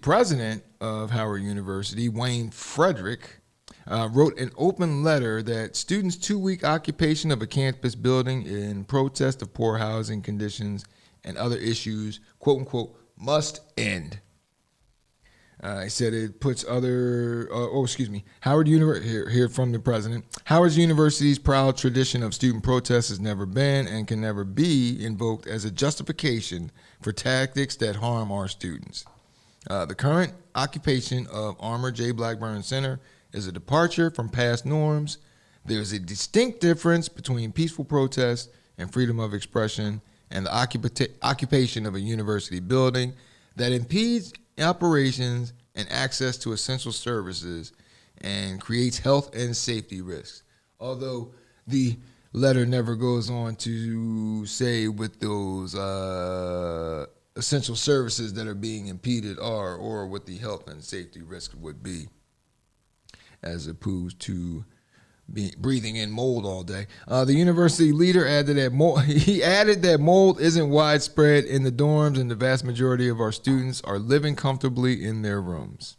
president of Howard University, Wayne Frederick, wrote an open letter that students' 2-week occupation of a campus building in protest of poor housing conditions and other issues, quote unquote, must end. He said it puts Howard University, here from the president. Howard University's proud tradition of student protest has never been and can never be invoked as a justification for tactics that harm our students. The current occupation of Armour J. Blackburn Center is a departure from past norms. There is a distinct difference between peaceful protest and freedom of expression and the occupation of a university building that impedes operations and access to essential services and creates health and safety risks. Although the letter never goes on to say what those essential services that are being impeded are or what the health and safety risk would be, as opposed to breathing in mold all day. The university leader added that mold isn't widespread in the dorms and the vast majority of our students are living comfortably in their rooms.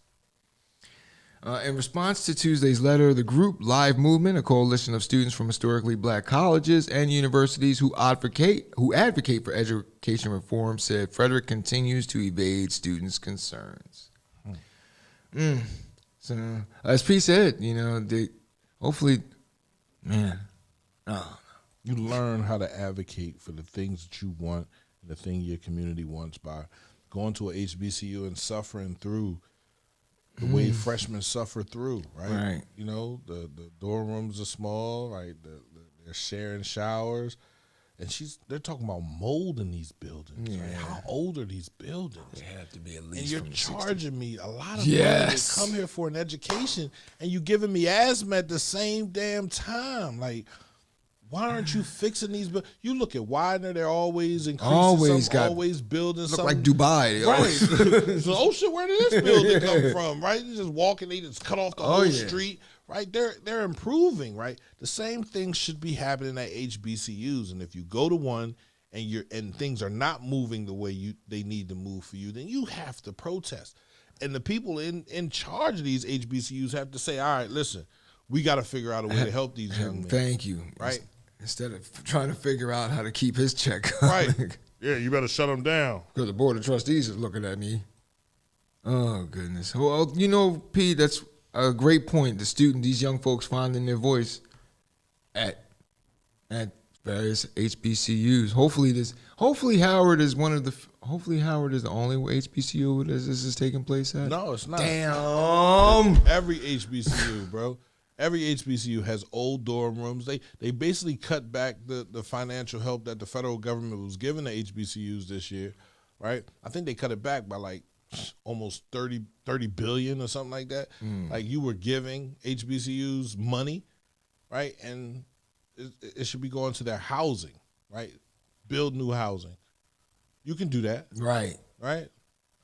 In response to Tuesday's letter, the group Live Movement, a coalition of students from historically black colleges and universities who advocate for education reform, said Frederick continues to evade students' concerns. So, as P said, hopefully, man, you learn how to advocate for the things that you want and the thing your community wants by going to a HBCU and suffering through the way freshmen suffer through, right? Right. The dorm rooms are small, right? They're sharing showers. And they're talking about mold in these buildings. Yeah. Right? How old are these buildings? They have to be at least. And you're from the charging 60s. me a lot of money to come here for an education, and you giving me asthma at the same damn time. Like, why aren't you fixing these? You look at Widener; they're always increasing, always building look something. Like Dubai, right? So, oh shit, where did this building come from? Right? You just walking, they just cut off the whole street. Right, they're improving. Right, the same thing should be happening at HBCUs. And if you go to one and things are not moving the way they need to move for you, then you have to protest. And the people in charge of these HBCUs have to say, all right, listen, we got to figure out a way to help these young men. Thank you. Right, instead of trying to figure out how to keep his check coming. Right. Yeah, you better shut them down. Because the board of trustees is looking at me. Oh goodness. Well, P, that's a great point. These young folks finding their voice at various HBCUs. Hopefully Howard is hopefully Howard is the only HBCU where this is taking place at. No, it's not. Damn. Every HBCU, bro. Every HBCU has old dorm rooms. They basically cut back the financial help that the federal government was giving to HBCUs this year, right? I think they cut it back by like almost 30 billion or something like that. Like you were giving HBCUs money, right? And it should be going to their housing, right? Build new housing. You can do that. Right. Right?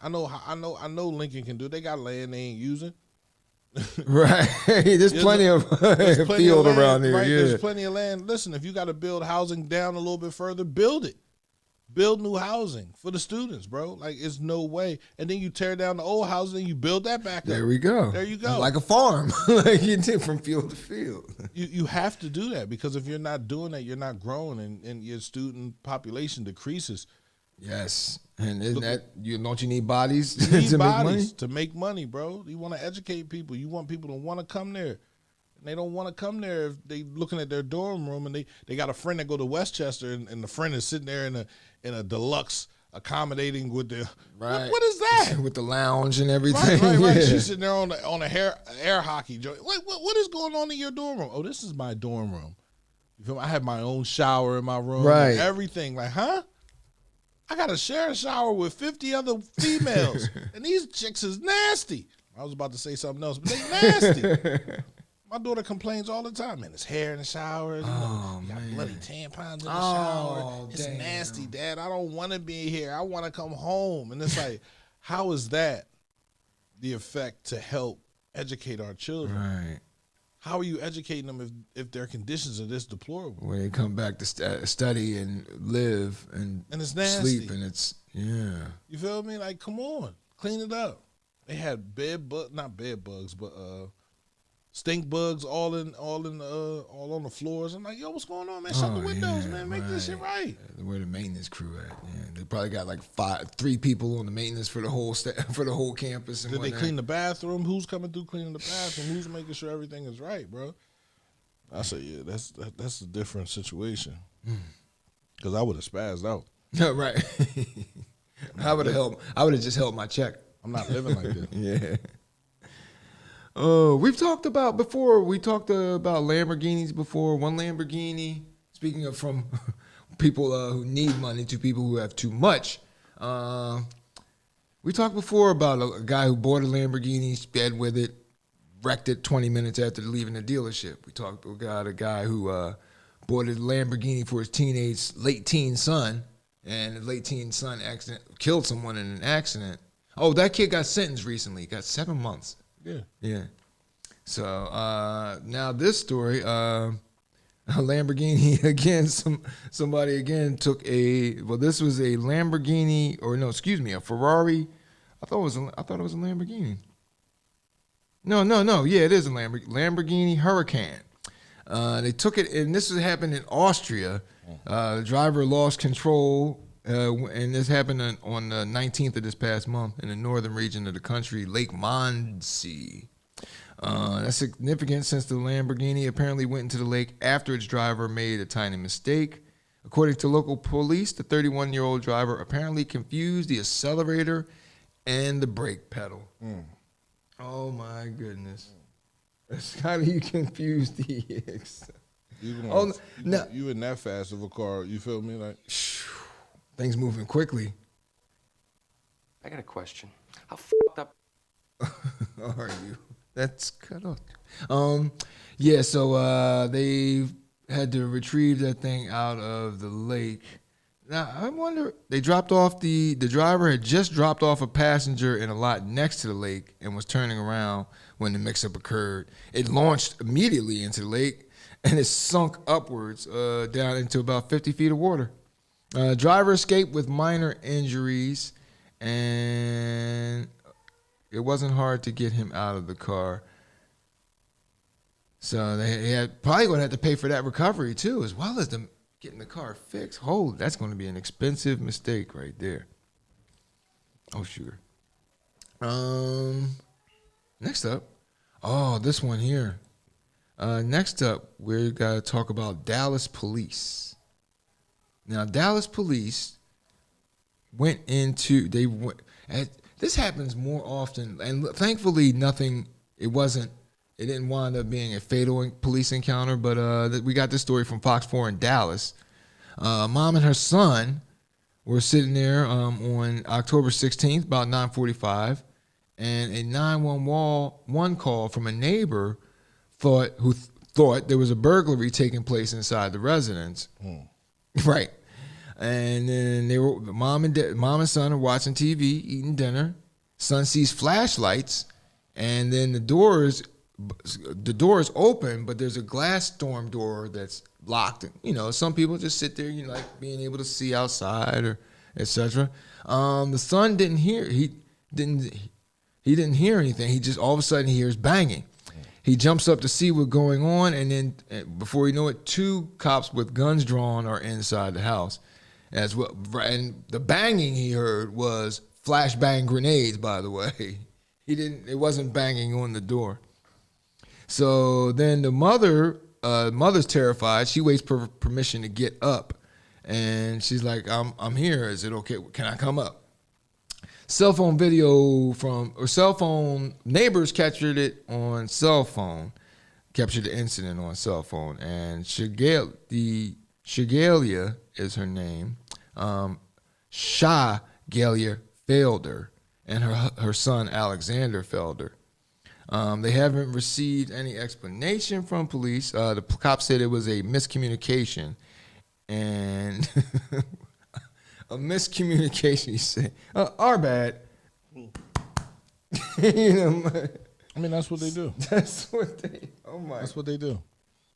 I know Lincoln can do it. They got land they ain't using. Right. There's plenty of field land, around here. Right? Yeah. There's plenty of land. Listen, if you got to build housing down a little bit further, build it. Build new housing for the students, bro. Like, it's no way. And then you tear down the old housing and you build that back up. There we go. There you go. Like a farm. Like you did from field to field. You have to do that, because if you're not doing that, you're not growing, and your student population decreases. Yes. And don't you need bodies You need to bodies make money? to make money, bro. You want to educate people. You want people to want to come there. And they don't want to come there if they looking at their dorm room and they got a friend that go to Westchester and the friend is sitting there in a deluxe accommodating with the right. What is that? With the lounge and everything. Right. Yeah. She's sitting there on a air hockey joint. What is going on in your dorm room? Oh, this is my dorm room. You feel me? I have my own shower in my room. Right. And everything. Like, huh? I got to share a shower with 50 other females, and these chicks is nasty. I was about to say something else, but they nasty. My daughter complains all the time, man. There's hair in the shower. You got bloody tampons in the shower. It's nasty, Dad. I don't want to be here. I want to come home. And it's like, how is that the effect to help educate our children? Right. How are you educating them if their conditions are this deplorable? When they come back to study and live and it's nasty. sleep, and it's, yeah. You feel me? Like, come on. Clean it up. They had not bed bugs, but stink bugs all on the floors. I'm like, yo, what's going on, man? Shut the windows, man. Make this shit right. Where the maintenance crew at? Yeah, they probably got like 3 people on the maintenance for the whole for the whole campus. And Did they clean the bathroom? Who's coming through cleaning the bathroom? Who's making sure everything is right, bro? I say, yeah, that's a different situation. Because I would have spazzed out. Right. I would have just held my check. I'm not living like this. Yeah. We've talked about before. We talked about Lamborghinis before. One Lamborghini. Speaking of from people who need money to people who have too much. We talked before about a guy who bought a Lamborghini, sped with it, wrecked it 20 minutes after leaving the dealership. We talked about a guy who bought a Lamborghini for his late teen son, and his late teen son killed someone in an accident. Oh, that kid got sentenced recently. Got 7 months. Yeah. So now this story, a Lamborghini again. Somebody again took this was a Lamborghini, a Ferrari. I thought it was a Lamborghini. No. Yeah, it is a Lamborghini Huracan. They took it, and this happened in Austria. The driver lost control. And this happened on the 19th of this past month in the northern region of the country, Lake Mondsee. That's significant since the Lamborghini apparently went into the lake after its driver made a tiny mistake. According to local police, the 31-year-old driver apparently confused the accelerator and the brake pedal. Oh, my goodness. How do you confuse the You in that fast of a car, you feel me? Like, things moving quickly. I got a question. How f***ed up are you? That's cut off. So they had to retrieve that thing out of the lake. Now, I wonder, the driver had just dropped off a passenger in a lot next to the lake and was turning around when the mix-up occurred. It launched immediately into the lake, and it sunk upwards down into about 50 feet of water. Driver escaped with minor injuries, and it wasn't hard to get him out of the car. So they probably going to have to pay for that recovery too, as well as getting the car fixed. Holy, that's going to be an expensive mistake right there. Oh, sure. Next up, this one here. Next up, we're got to talk about Dallas police. Now, Dallas police this happens more often, and thankfully it didn't wind up being a fatal police encounter, but we got this story from Fox 4 in Dallas. Mom and her son were sitting there on October 16th, about 9:45, and a 911 call from a neighbor who thought there was a burglary taking place inside the residence. Right. And then mom and son are watching TV, eating dinner. Son sees flashlights, and then the door is open, but there's a glass storm door that's locked. Some people just sit there, like being able to see outside or etc. The son didn't hear. He didn't hear anything. He just all of a sudden he hears banging. He jumps up to see what's going on, and then before you know it, 2 cops with guns drawn are inside the house as well. And the banging he heard was flashbang grenades, by the way. It wasn't banging on the door. So then the mother's terrified. She waits for permission to get up, and she's like, I'm here. Is it okay? Can I come up? Cell phone neighbors captured it on cell phone, captured the incident on cell phone, and Shigalia is her name. Shah Galia Felder and her son Alexander Felder. They haven't received any explanation from police. The cops said it was a miscommunication, and a miscommunication. You say, "Our bad." You know, I mean, that's what they do. That's what they. Oh my. That's what they do.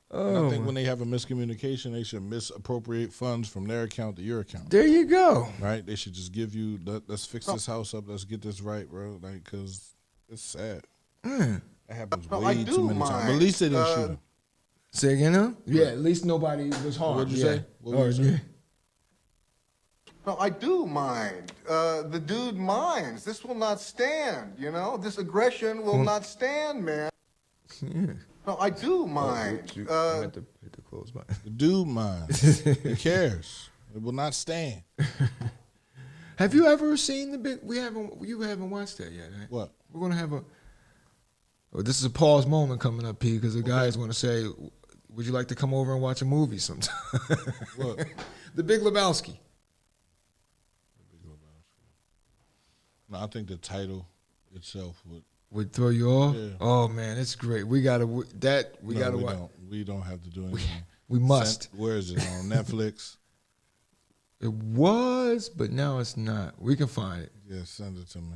Oh, and I think when they have a miscommunication, they should misappropriate funds from their account to your account. There you go. Right? They should just give you, let's fix this house up. Let's get this right, bro. Like, because it's sad. That happens way too many times. But at least they didn't shoot him. Say again, huh? Yeah, at least nobody was harmed. What'd you say? What would you say? No, I do mind. The dude minds. This will not stand, you know? This aggression will not stand, man. Yeah. No, I do mind. I meant to hit the close button. The dude minds. He cares. It will not stand. Have you ever seen the big? You haven't watched that yet, right? What? We're gonna have a. Oh, this is a pause moment coming up, P, because the guy is going to say, "Would you like to come over and watch a movie sometime?" What? The Big Lebowski. No, I think the title itself would throw you off. Yeah. Oh man, it's great. We gotta watch. We don't have to do anything. We must. Where is it on Netflix? It was, but now it's not. We can find it. Yeah, send it to me.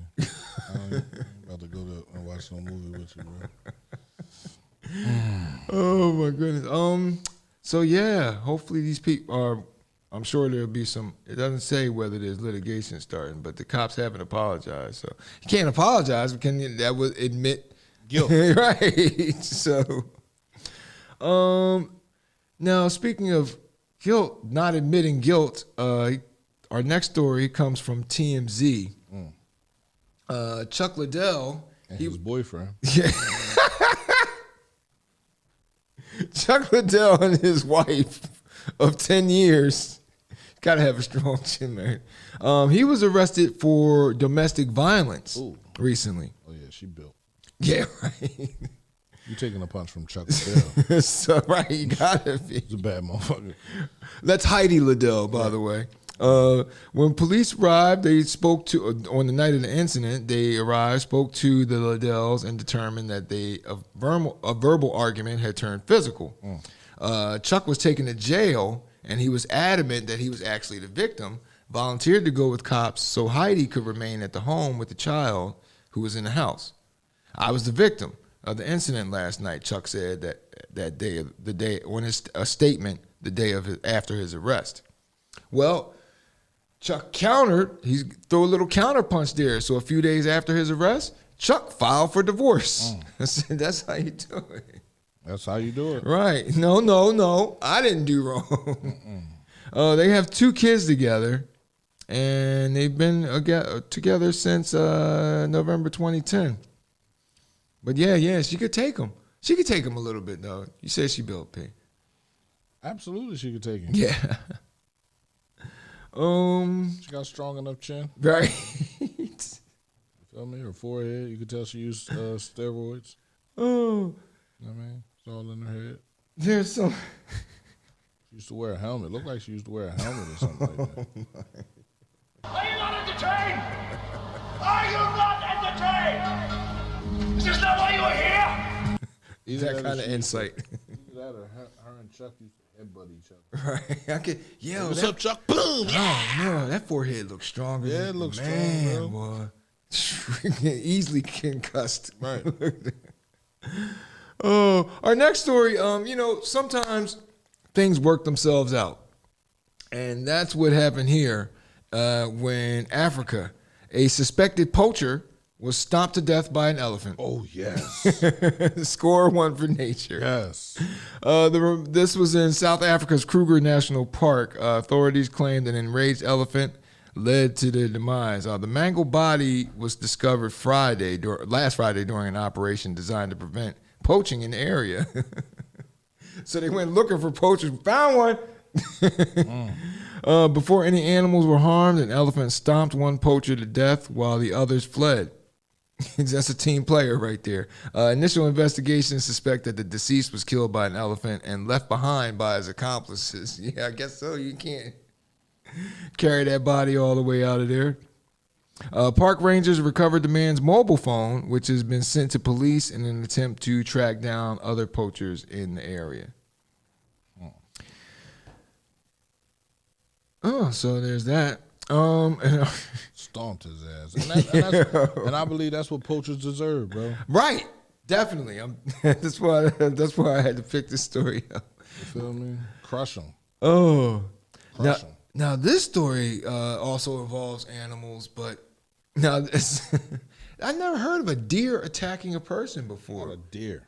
I'm about to go and watch no movie with you, bro. Oh my goodness. So yeah, hopefully these people are. I'm sure there'll be some. It doesn't say whether there's litigation starting, but the cops haven't apologized. So you can't apologize. That would admit guilt, right? So, now speaking of guilt, not admitting guilt, our next story comes from TMZ. Chuck Liddell, and his boyfriend. Yeah. Chuck Liddell and his wife of 10 years. Got to have a strong chin, man. He was arrested for domestic violence recently. Oh, yeah, she built. Yeah, right. You taking a punch from Chuck Liddell. So, right, you got to be. He's a bad motherfucker. That's Heidi Liddell, by the way. When police arrived, they spoke to, on the night of the incident, they arrived, spoke to the Liddells, and determined that a verbal argument had turned physical. Chuck was taken to jail, and he was adamant that he was actually the victim, volunteered to go with cops so Heidi could remain at the home with the child who was in the house. I was the victim of the incident last night, Chuck said that day on a statement the day after his arrest. Well, Chuck countered. He threw a little counterpunch there. So a few days after his arrest, Chuck filed for divorce. I said, that's how you do it. That's how you do it. Right. No. I didn't do wrong. They have 2 kids together, and they've been together since November 2010. But yeah, she could take him. She could take him a little bit, though. You said she built P. Absolutely, she could take him. Yeah. She got a strong enough chin. Right. You feel me? Her forehead, you could tell she used steroids. Oh. You know what I mean? It's all in her head. There's some. She used to wear a helmet. Looked like she used to wear a helmet or something like that. Are you not entertained? Are you not entertained? Is this not why you are here? Either that kind of insight. Either that or her and Chuck used to headbutt each other. Right. Yo, what's up, Chuck? Boom! Oh, no, that forehead looks stronger. Yeah, it looks strong, boy. Easily concussed. Right. Our next story, sometimes things work themselves out. And that's what happened here when Africa, a suspected poacher, was stomped to death by an elephant. Oh, yes. Score 1 for nature. Yes. This was in South Africa's Kruger National Park. Authorities claimed an enraged elephant led to their demise. The mangled body was discovered last Friday during an operation designed to prevent poaching in the area. So they went looking for poachers, found one. Before any animals were harmed, an elephant stomped one poacher to death while the others fled. That's a team player right there. Initial investigations suspect that the deceased was killed by an elephant and left behind by his accomplices. Yeah, I guess so. You can't. Carry that body all the way out of there. Park rangers recovered the man's mobile phone, which has been sent to police in an attempt to track down other poachers in the area. Oh, so there's that. Stomped his ass. And I believe that's what poachers deserve, bro. Right. Definitely. That's why I had to pick this story up. You feel me? Crush them. Oh. Crush them. Now, this story also involves animals, but now I never heard of a deer attacking a person before. What a deer.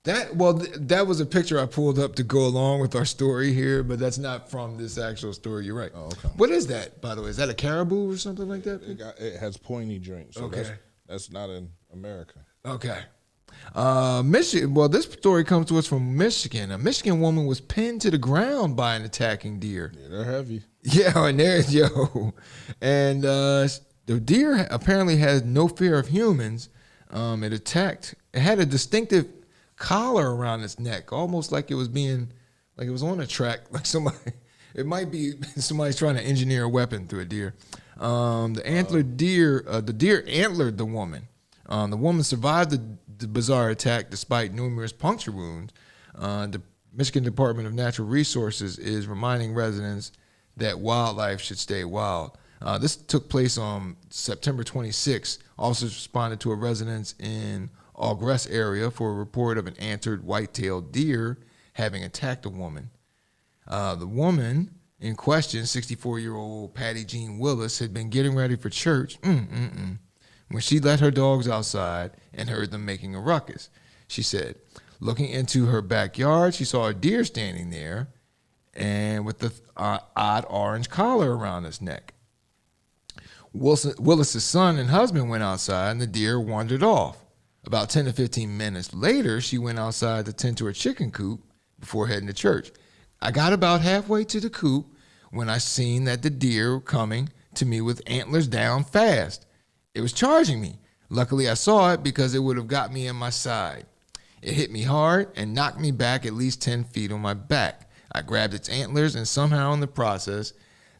That was a picture I pulled up to go along with our story here, but that's not from this actual story. You're right. Oh, okay. What is that, by the way? Is that a caribou or something like that? It has pointy drinks. So Okay. That's not in America. Okay. Michigan. Well, this story comes to us from Michigan. A Michigan woman was pinned to the ground by an attacking deer. Yeah, they're heavy. Yeah, and the deer apparently had no fear of humans. It attacked. It had a distinctive collar around its neck, almost like it was on a track. Like somebody, it might be somebody's trying to engineer a weapon through a deer. The deer antlered the woman. The woman survived the bizarre attack despite numerous puncture wounds. The Michigan Department of Natural Resources is reminding residents that wildlife should stay wild. This took place on September 26th. Officers responded to a residence in Algress area for a report of an antlered white-tailed deer having attacked a woman. The woman in question, 64-year-old Patty Jean Willis, had been getting ready for church when she let her dogs outside and heard them making a ruckus. She said, looking into her backyard, she saw a deer standing there and with the odd orange collar around its neck. Willis's son and husband went outside and the deer wandered off. About 10 to 15 minutes later, she went outside to tend to her chicken coop before heading to church. I got about halfway to the coop when I seen that the deer coming to me with antlers down fast. It was charging me. Luckily, I saw it because it would have got me in my side. It hit me hard and knocked me back at least 10 feet on my back. I grabbed its antlers, and somehow in the process,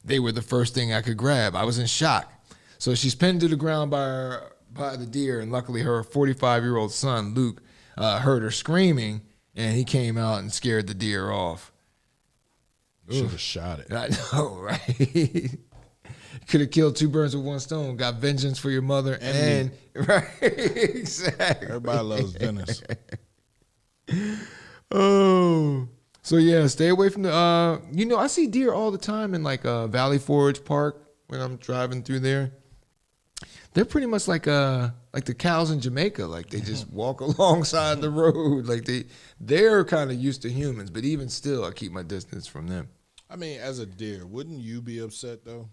they were the first thing I could grab. I was in shock. So she's pinned to the ground by the deer, and luckily her 45-year-old son, Luke, heard her screaming, and he came out and scared the deer off. Should have shot it. I know, right? Could have killed two birds with one stone. Got vengeance for your mother and right, exactly. Everybody loves Venice. Oh, so yeah, stay away from the. I see deer all the time in like Valley Forge Park when I'm driving through there. They're pretty much like the cows in Jamaica. Like they just walk alongside the road. Like they're kind of used to humans, but even still, I keep my distance from them. I mean, as a deer, wouldn't you be upset though?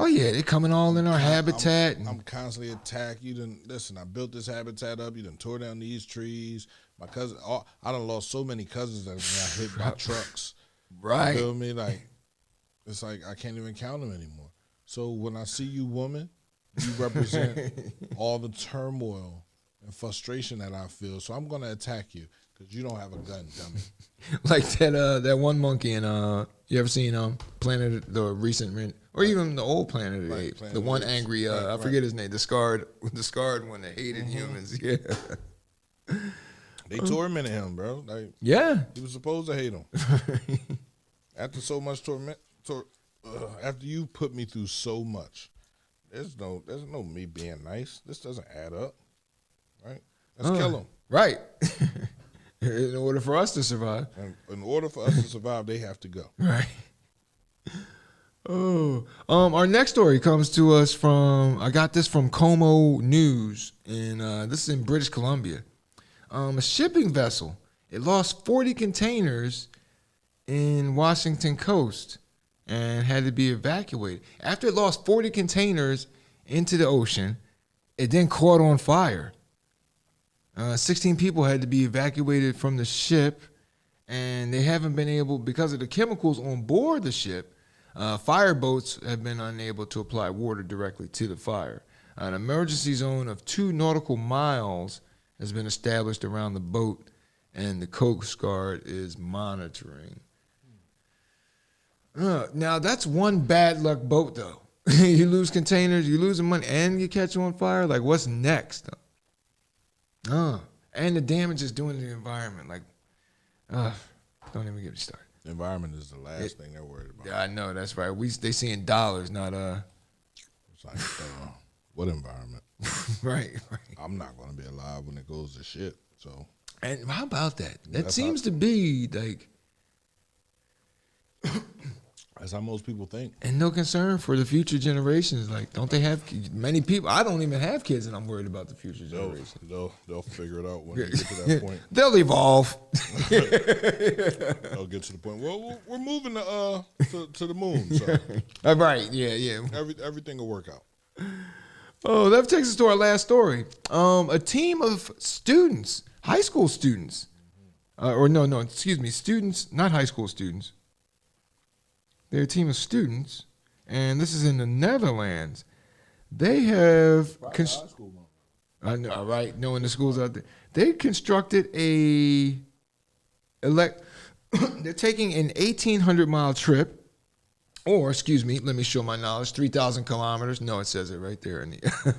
Oh yeah, they're coming all in our habitat. I'm constantly attacked. You didn't listen. I built this habitat up. You done tore down these trees. My cousin, I done lost so many cousins that got hit by trucks. Right. You feel me? Like it's like I can't even count them anymore. So when I see you, woman, you represent all the turmoil and frustration that I feel. So I'm gonna attack you because you don't have a gun, dummy. Like that one monkey in you ever seen Planet the recent or even the old Planet of the Apes? The one angry I forget his name, the scarred one that hated humans. Yeah. They tormented him, bro. Like, yeah, he was supposed to hate him. After so much torment, after you put me through so much, there's no me being nice. This doesn't add up, right? Let's kill him, right? In order for us to survive. And in order for us to survive, they have to go. Right. Oh, our next story comes to us from, I got this from Como News, and this is in British Columbia. A shipping vessel, it lost 40 containers in Washington coast and had to be evacuated. After it lost 40 containers into the ocean, it then caught on fire. 16 people had to be evacuated from the ship, and they haven't been able, because of the chemicals on board the ship, fire boats have been unable to apply water directly to the fire. An emergency zone of 2 nautical miles has been established around the boat, and the Coast Guard is monitoring. Now, that's one bad luck boat, though. You lose containers, you losing money, and you catch on fire. Like, what's next? And the damage is doing to the environment. Like, don't even get me started. The environment is the last thing they're worried about. Yeah, I know. That's right. They seeing dollars, not It's like, what environment? right. I'm not going to be alive when it goes to shit. So. And how about that? That seems to be like. That's how most people think. And no concern for the future generations. Like, don't they have many people? I don't even have kids, and I'm worried about the future generations. They'll figure it out when they get to that point. They'll evolve. They'll get to the point. Well, we're moving to the moon. So. Right? Yeah. Everything will work out. Oh, that takes us to our last story. A team of students, high school students, students, not high school students. They're a team of students, and this is in the Netherlands. They have I know, right? Knowing the schools out there, they constructed they're taking an 1,800-mile trip, or let me show my knowledge. 3,000 kilometers. No, it says it right there in the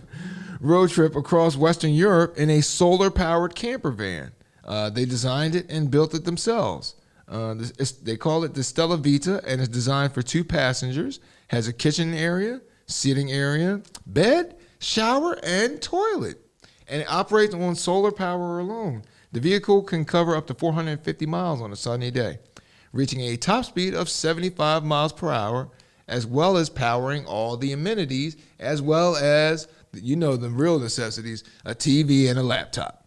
road trip across Western Europe in a solar-powered camper van. They designed it and built it themselves. They call it the Stella Vita, and it's designed for 2 passengers. Has a kitchen area, seating area, bed, shower, and toilet. And it operates on solar power alone. The vehicle can cover up to 450 miles on a sunny day, reaching a top speed of 75 miles per hour, as well as powering all the amenities, as well as, the real necessities, a TV and a laptop.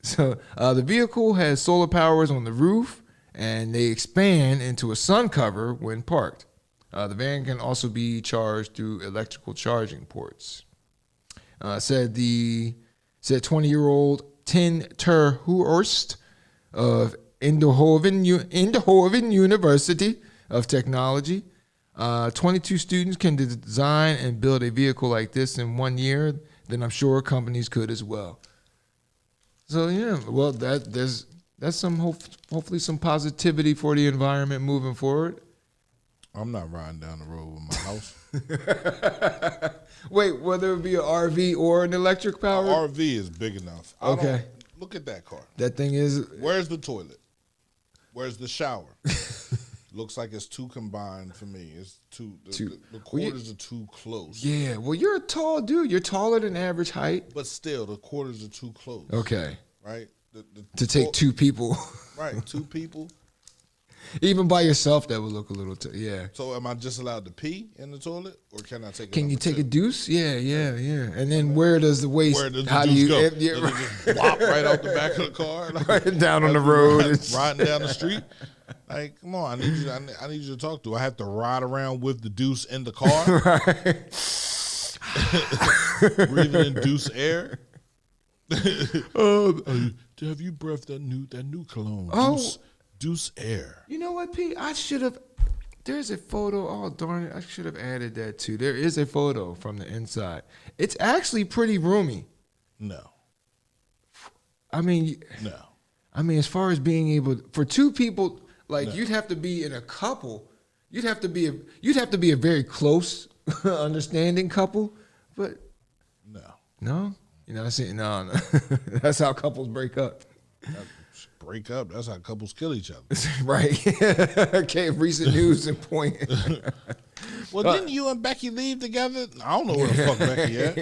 So the vehicle has solar powers on the roof, and they expand into a sun cover when parked. The van can also be charged through electrical charging ports. Said 20-year-old Tin Ter Horst of Eindhoven University of Technology. 22 students can design and build a vehicle like this in 1 year. Then I'm sure companies could as well. So yeah, well that's some hopefully some positivity for the environment moving forward. I'm not riding down the road with my house. Wait, whether it be an RV or an electric powered? RV is big enough. Okay. Look at that car. That thing is. Where's the toilet? Where's the shower? Looks like it's 2 combined for me. It's 2. The quarters are too close. Yeah. Well, you're a tall dude. You're taller than average height. But still, the quarters are too close. Okay. Right. To take 2 people. Right. 2 people. Even by yourself, that would look a little. Yeah. So, am I just allowed to pee in the toilet, or can I take? Can you take a deuce? Yeah. And then where does the waste? Where does the how deuce do you? go? Yeah, does it just whop right out the back of the car, like, right down on the road, riding down the street? Like, come on, I need you to talk to. I have to ride around with the deuce in the car, breathing in deuce air. Have you breathed that new cologne? Deuce air. You know what, Pete? I should have. There's a photo. Oh, darn it. I should have added that too. There is a photo from the inside. It's actually pretty roomy. No. I mean, as far as being able for 2 people, like you'd have to be in a couple. You'd have to be a very close, understanding couple. But no. I see. No. That's how couples break up. Break up. That's how couples kill each other. Right. Okay, recent news and point. Well, didn't you and Becky leave together? I don't know where the fuck Becky at.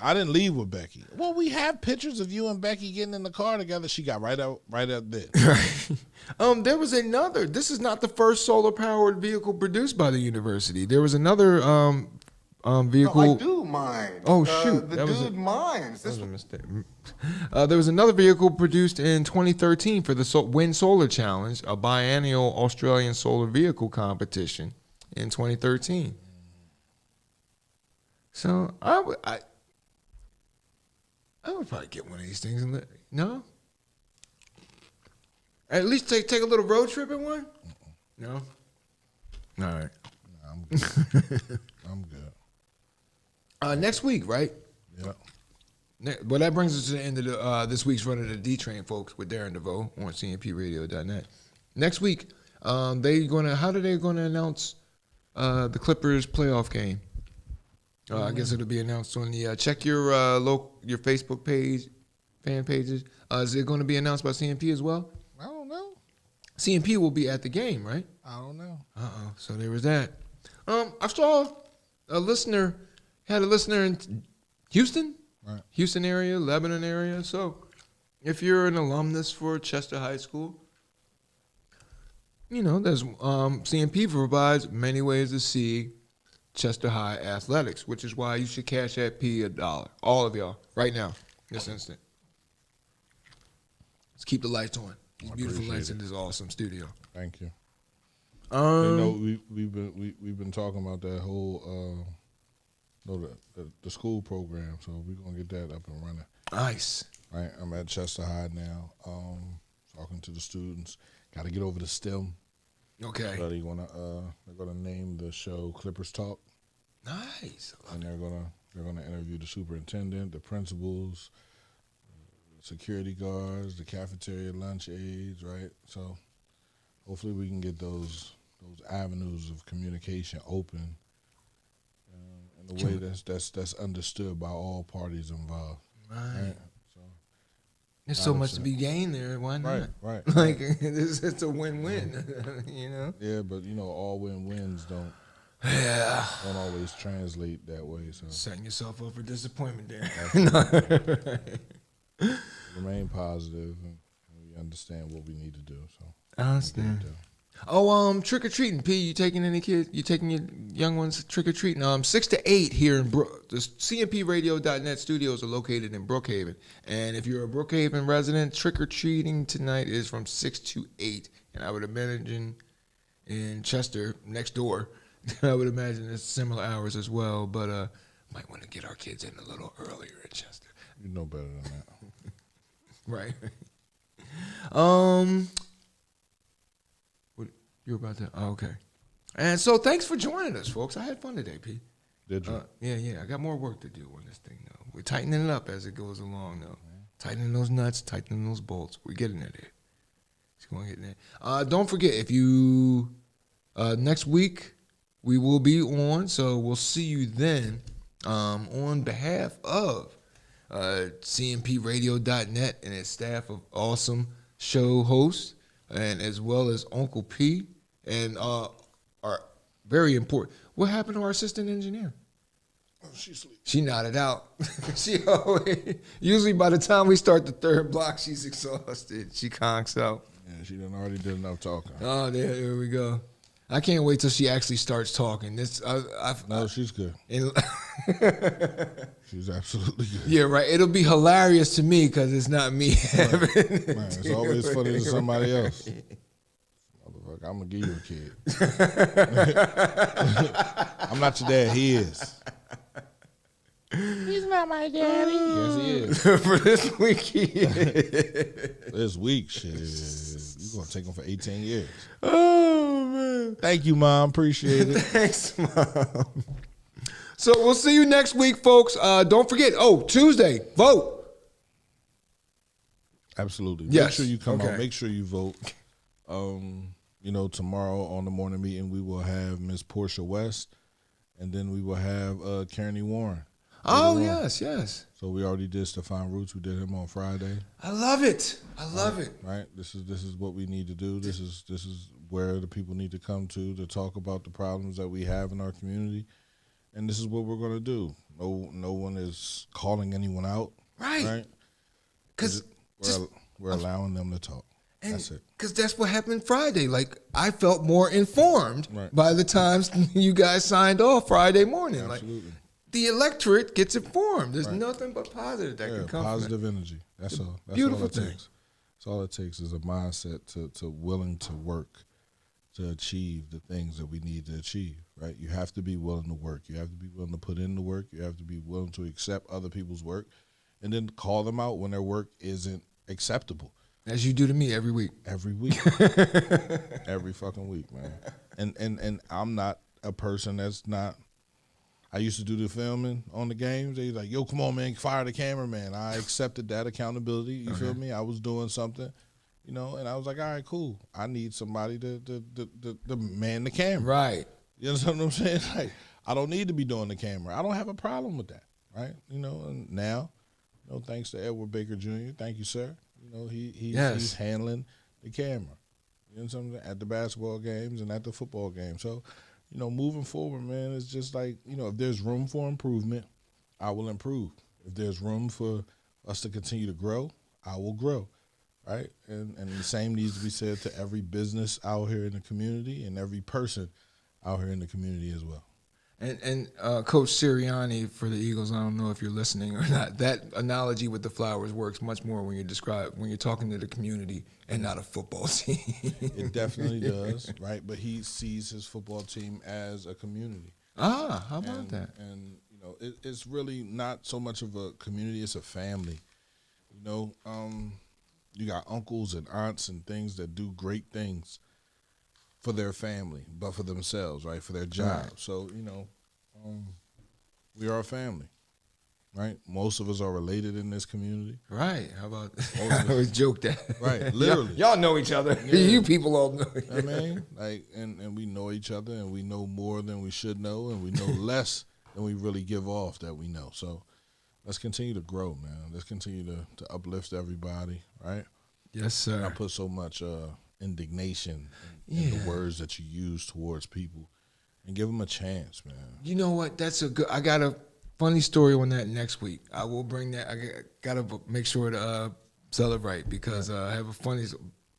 I didn't leave with Becky. Well, we have pictures of you and Becky getting in the car together. She got right out there. There was another. This is not the first solar-powered vehicle produced by the university. There was another vehicle. No, I do mind. Oh shoot, the dude minds. That was a mistake. There was another vehicle produced in 2013 for the Wind Solar Challenge, a biennial Australian solar vehicle competition in 2013. So I would probably get one of these things and no. At least take a little road trip in one. No. All right. No, I'm good. I'm good. Next week, right? Yeah. Well, that brings us to the end of this week's Run of the D Train, folks, with Darren DeVoue on CNPradio.net. Next week, How are they gonna announce the Clippers playoff game? I guess it'll be announced on the check your your Facebook page, fan pages. Is it going to be announced by CMP as well? I don't know. CMP will be at the game, right? I don't know. So there was that. I saw had a listener in Houston, right? Houston area, Lebanon area. So if you're an alumnus for Chester High School, there's CMP provides many ways to see Chester High athletics, which is why you should cash at P $1. All of y'all, right now, this instant. Let's keep the lights on. These beautiful lights in this awesome studio. Thank you. We've been talking about that whole the school program, so we're gonna get that up and running. Nice. Right, I'm at Chester High now, talking to the students. Got to get over the STEM. Okay. So they're gonna name the show Clippers Talk. Nice. And they're gonna interview the superintendent, the principals, security guards, the cafeteria lunch aides, right? So hopefully we can get those avenues of communication open in a way that's understood by all parties involved. Right. So there's so much to be gained there. Why not? Right. Like it's a win-win. Yeah, but all win-wins don't always translate that way. So setting yourself up for disappointment there. Remain positive, and we understand what we need to do. So I understand. Trick or treating. P, you taking any kids? You taking your young ones trick or treating? 6 to 8 here in the CMPRadio.net studios are located in Brookhaven, and if you're a Brookhaven resident, trick or treating tonight is from 6 to 8, and I would imagine in Chester next door, I would imagine it's similar hours as well. But might want to get our kids in a little earlier in Chester. You know better than that. Right. What you were about to? Oh, okay. And so thanks for joining us, folks. I had fun today, P. Did you? Yeah. I got more work to do on this thing, though. We're tightening it up as it goes along, though. Tightening those nuts, tightening those bolts. We're getting there. It's going to get there. Don't forget, if you next week we will be on, so we'll see you then. On behalf of CMPRadio.net and its staff of awesome show hosts, and as well as Uncle P, and our very important. What happened to our assistant engineer? Oh, she's asleep. She nodded out. She always, usually by the time we start the third block, she's exhausted. She conks out. Yeah, she done already did enough talking. Oh, there we go. I can't wait till she actually starts talking. No, she's good. She's absolutely good. Yeah, right. It'll be hilarious to me because it's not me. Man, it's always funny to somebody else. Motherfucker, I'm going to give you a kid. I'm not your dad. He is. He's not my daddy. Yes, he is. For this week, he is. This week, shit. You're going to take him for 18 years. Oh, man. Thank you, Mom. Appreciate it. Thanks, Mom. So we'll see you next week, folks. Don't forget, Tuesday, vote. Absolutely. Yes. Make sure you come Okay. out. Make sure you vote. Tomorrow on the morning meeting, we will have Miss Portia West, and then we will have Kearney Warren. Oh, later on. yes. So we already did Stephon Roots. We did him on Friday. I love it. Right. This is what we need to do. This is where the people need to come to talk about the problems that we have in our community, and this is what we're going to do. No one is calling anyone out. Right. Because we're allowing them to talk. That's it. Because that's what happened Friday. Like, I felt more informed by the time you guys signed off Friday morning. Absolutely. Like, the electorate gets informed. There's nothing but positive that can come positive from it. energy. That's all. That's beautiful all it thing. takes. That's all it takes is a mindset to willing to work to achieve the things that we need to achieve, right? You have to be willing to work. You have to be willing to put in the work. You have to be willing to accept other people's work and then call them out when their work isn't acceptable. As you do to me every week. Every week. Every fucking week, man. And I'm not a person that's not. I used to do the filming on the games. They was like, yo, come on, man, fire the cameraman. I accepted that accountability. You feel me? I was doing something. You know, and I was like, all right, cool. I need somebody to man the camera. Right. You understand what I'm saying? Like, I don't need to be doing the camera. I don't have a problem with that, right? You know, and now, you know, thanks to Edward Baker Jr., thank you, sir. You know, he's handling the camera. You know what I'm saying? At the basketball games and at the football games. So, you know, moving forward, man, it's just like, you know, if there's room for improvement, I will improve. If there's room for us to continue to grow, I will grow. Right, and the same needs to be said to every business out here in the community and every person out here in the community as well. And Coach Sirianni for the Eagles, I don't know if you're listening or not. That analogy with the flowers works much more when you're talking to the community and not a football team. It definitely does, right? But he sees his football team as a community. Ah, how about that? And you know, it's really not so much of a community; it's a family. You know. You got uncles and aunts and things that do great things for their family, but for themselves, right, for their job. Right. So, you know, we are a family, right? Most of us are related in this community. Right. How about I always joke that. Right, literally. Y'all know each other. Yeah. You people all know each other. I mean, like, and we know each other, and we know more than we should know, and we know less than we really give off that we know. So, let's continue to grow, man. Let's continue to uplift everybody, right? Yes, sir. I put so much indignation in the words that you use towards people, and give them a chance, man. You know what? That's a good. I got a funny story on that next week. I will bring that. I gotta make sure to sell it right because I have a funny.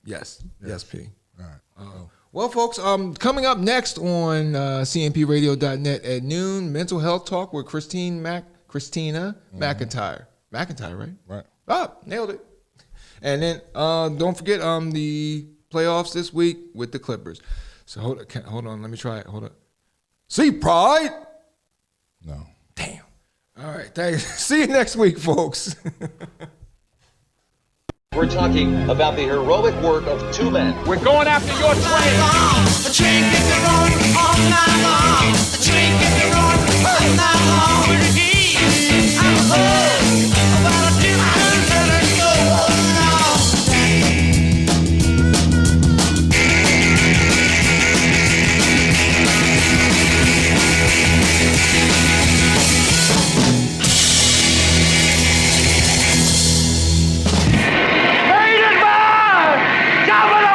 Yes, P. All right. Well, folks, coming up next on cmpradio.net at noon, mental health talk with Christina McIntyre. McIntyre, right? Right. Ah, nailed it. And then don't forget the playoffs this week with the Clippers. So hold on, let me try it. Hold on. See Pride? No. Damn. All right, thanks. See you next week, folks. We're talking about the heroic work of two men. We're going after your train.